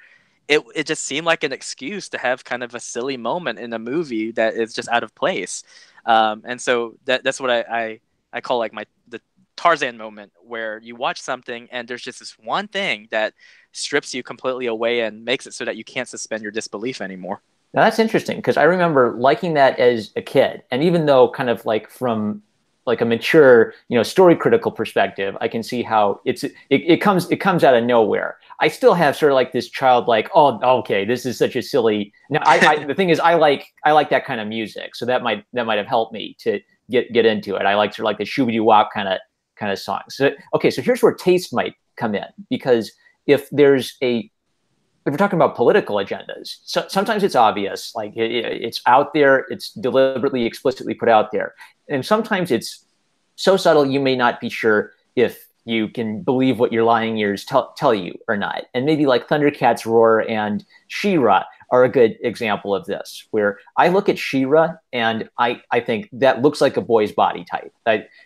Speaker 3: it just seemed like an excuse to have kind of a silly moment in a movie that is just out of place. And so that's what I call like the Tarzan moment, where you watch something and there's just this one thing that strips you completely away and makes it so that you can't suspend your disbelief anymore.
Speaker 1: Now that's interesting, because I remember liking that as a kid, and even though kind of like from like a mature, story critical perspective, I can see how it comes out of nowhere. I still have sort of like this childlike, oh, okay, this is such a silly. Now, the thing is, I like that kind of music, so that might have helped me to get into it. I like sort of like the shooby doo wop kind of songs. So okay, so here's where taste might come in, because if we're talking about political agendas, sometimes it's obvious, like it's out there, it's deliberately, explicitly put out there. And sometimes it's so subtle you may not be sure if you can believe what your lying ears tell you or not. And maybe like Thundercats Roar and She-Ra are a good example of this, where I look at She-Ra and I think that looks like a boy's body type.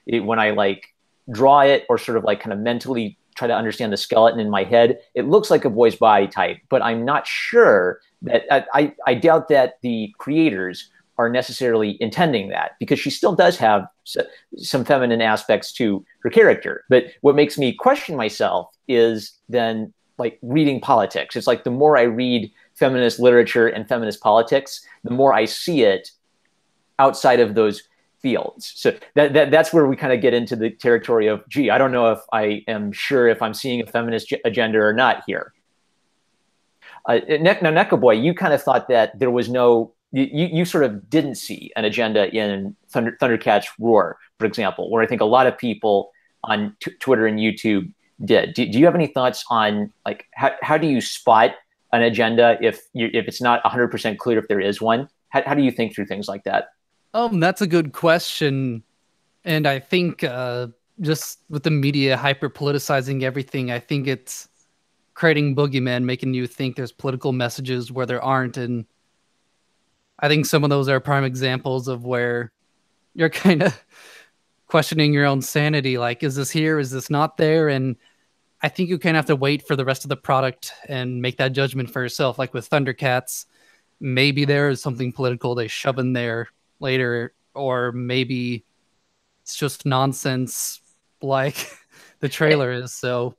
Speaker 1: When I like draw it or sort of like kind of mentally try to understand the skeleton in my head, it looks like a boy's body type, but I'm not sure that I doubt that the creators are necessarily intending that, because she still does have some feminine aspects to her character. But what makes me question myself is then like reading politics. It's like the more I read feminist literature and feminist politics, the more I see it outside of those fields. So that's where we kind of get into the territory of, gee, I don't know if I am sure if I'm seeing a feminist agenda or not here. Now, Neko Boy, you kind of thought that there was no, you sort of didn't see an agenda in Thundercats Roar, for example, where I think a lot of people on Twitter and YouTube did. Do you have any thoughts on like how do you spot an agenda if it's not 100% clear if there is one? How do you think through things like that?
Speaker 2: That's a good question. And I think just with the media hyper politicizing everything, I think it's creating boogeyman, making you think there's political messages where there aren't. And I think some of those are prime examples of where you're kind of questioning your own sanity. Like, is this here? Is this not there? And I think you kind of have to wait for the rest of the product and make that judgment for yourself. Like with Thundercats, maybe there is something political they shove in there later, or maybe it's just nonsense like the trailer is. So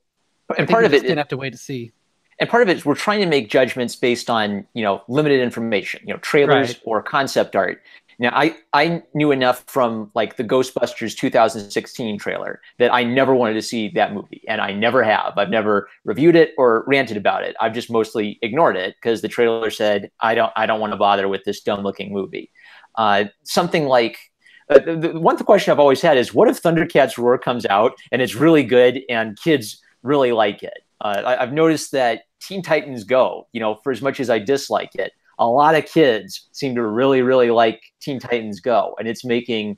Speaker 2: I
Speaker 1: And
Speaker 2: think
Speaker 1: part
Speaker 2: you're
Speaker 1: of
Speaker 2: just
Speaker 1: it,
Speaker 2: gonna have to wait to see.
Speaker 1: and part of it is we're trying to make judgments based on, limited information, trailers
Speaker 2: Right.
Speaker 1: or concept art. Now, I knew enough from like the Ghostbusters 2016 trailer that I never wanted to see that movie, and I never have. I've never reviewed it or ranted about it. I've just mostly ignored it because the trailer said I don't want to bother with this dumb looking movie. Something like the one question I've always had is, what if Thundercats Roar comes out and it's really good and kids really like it? I've noticed that Teen Titans Go, for as much as I dislike it, a lot of kids seem to really, really like Teen Titans Go, and it's making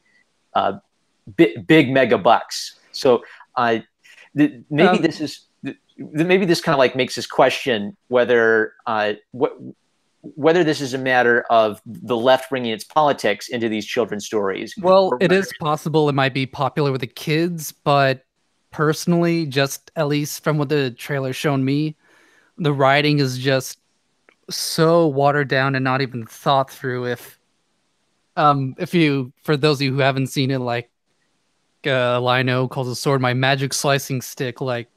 Speaker 1: big mega bucks. So maybe
Speaker 2: Um,
Speaker 1: this is maybe this kind of like makes us question whether this is a matter of the left bringing its politics into these children's stories,
Speaker 2: well,
Speaker 1: or
Speaker 2: it
Speaker 1: whether
Speaker 2: is possible it might be popular with the kids, but personally, just at least from what the trailer's shown me, the writing is just so watered down and not even thought through. If you, for those of you who haven't seen it, like Lino calls a sword my magic slicing stick, like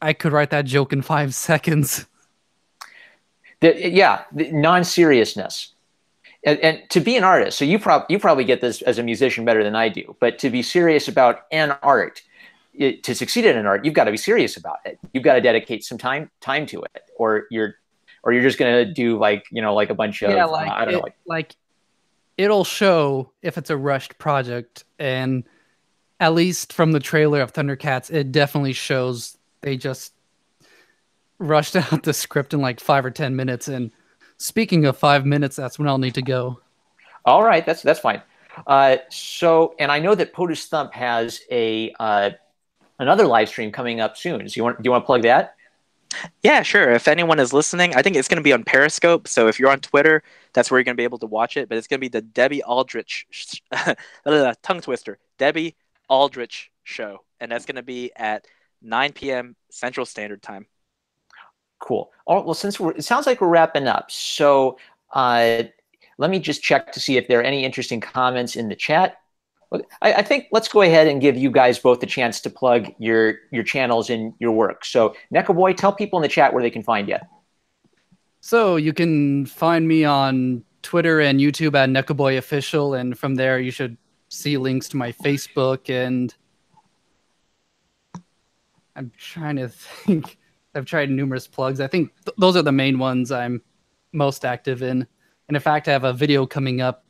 Speaker 2: I could write that joke in 5 seconds.
Speaker 1: the non-seriousness. And to be an artist, so you probably get this as a musician better than I do, but to be serious about an art, to succeed in an art, you've got to be serious about it. You've got to dedicate some time to it, or you're just gonna do like a bunch
Speaker 2: Yeah,
Speaker 1: of
Speaker 2: like
Speaker 1: I don't know,
Speaker 2: like it'll show if it's a rushed project, and at least from the trailer of Thundercats, it definitely shows they just rushed out the script in like 5 or 10 minutes. And speaking of 5 minutes, that's when I'll need to go.
Speaker 1: all right, that's fine. And I know that POTUS Thump has a another live stream coming up soon. So do you want to plug that?
Speaker 3: Yeah, sure. If anyone is listening, I think it's going to be on Periscope. So if you're on Twitter, that's where you're going to be able to watch it. But it's going to be the Debbie Aldrich tongue twister, Debbie Aldrich show, and that's going to be at 9 p.m. Central Standard Time.
Speaker 1: Cool. All right, well, it sounds like we're wrapping up, so let me just check to see if there are any interesting comments in the chat. I think let's go ahead and give you guys both the chance to plug your channels and your work. So, Neko Boy, tell people in the chat where they can find you.
Speaker 2: So you can find me on Twitter and YouTube at Nekoboy Official, and from there you should see links to my Facebook. And I'm trying to think. I've tried numerous plugs. I think those are the main ones I'm most active in. And in fact, I have a video coming up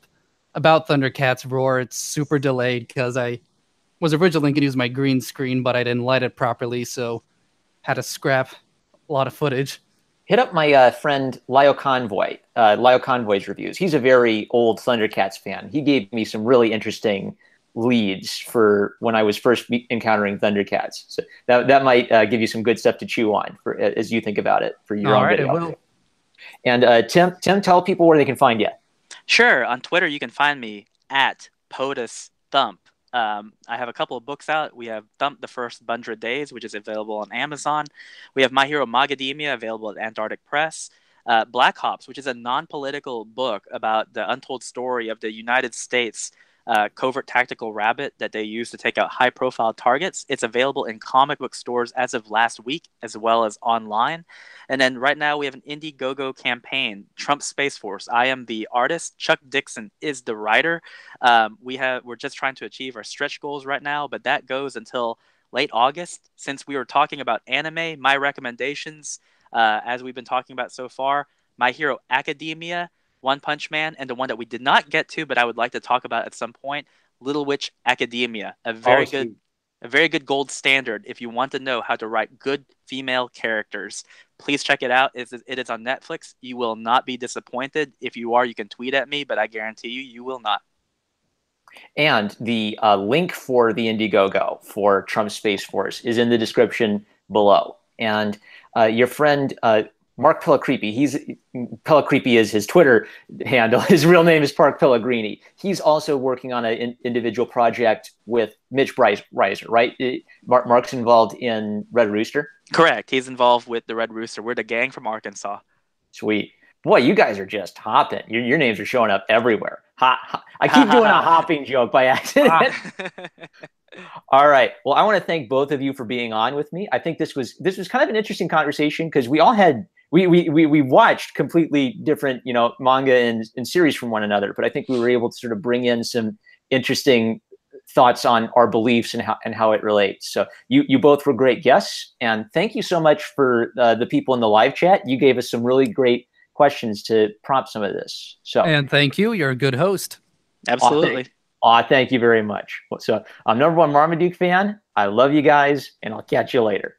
Speaker 2: about Thundercats Roar. It's super delayed because I was originally going to use my green screen, but I didn't light it properly, so had to scrap a lot of footage.
Speaker 1: Hit up my friend Lyle Convoy, Lyle Convoy's reviews. He's a very old Thundercats fan. He gave me some really interesting leads for when I was first encountering Thundercats. So that might give you some good stuff to chew on as you think about it for your own video.
Speaker 2: All right,
Speaker 1: And Tim, tell people where they can find you.
Speaker 3: Sure. On Twitter, you can find me at POTUS Thump. I have a couple of books out. We have Thump the First 100 Days, which is available on Amazon. We have My Hero Magademia, available at Antarctic Press. Black Hops, which is a non-political book about the untold story of the United States covert tactical rabbit that they use to take out high-profile targets. It's available in comic book stores as of last week, as well as online. And then right now we have an Indiegogo campaign, Trump Space Force. I am the artist. Chuck Dixon is the writer. We're just trying to achieve our stretch goals right now, but that goes until late August. Since we were talking about anime, my recommendations, as we've been talking about so far, My Hero Academia, One Punch Man, and the one that we did not get to, but I would like to talk about at some point, Little Witch Academia. A very good gold standard if you want to know how to write good female characters. Please check it out. It is on Netflix. You will not be disappointed. If you are, you can tweet at me, but I guarantee you will not.
Speaker 1: And the link for the Indiegogo for Trump's Space Force is in the description below. And your friend Mark Pellecreepy is his Twitter handle. His real name is Park Pellegrini. He's also working on an individual project with Mitch Reiser, right? Mark's involved in Red Rooster.
Speaker 3: Correct. He's involved with the Red Rooster. We're the gang from Arkansas.
Speaker 1: Sweet. Boy, you guys are just hopping. Your names are showing up everywhere. I keep doing a hopping joke by accident. All right. Well, I want to thank both of you for being on with me. I think this was kind of an interesting conversation because we all had we watched completely different, manga and series from one another, but I think we were able to sort of bring in some interesting thoughts on our beliefs and how it relates. So you both were great guests, and thank you so much for the people in the live chat. You gave us some really great questions to prompt some of this.
Speaker 2: And thank you. You're a good host.
Speaker 3: Absolutely.
Speaker 1: Thank you very much. So I'm #1 Marmaduke fan. I love you guys, and I'll catch you later.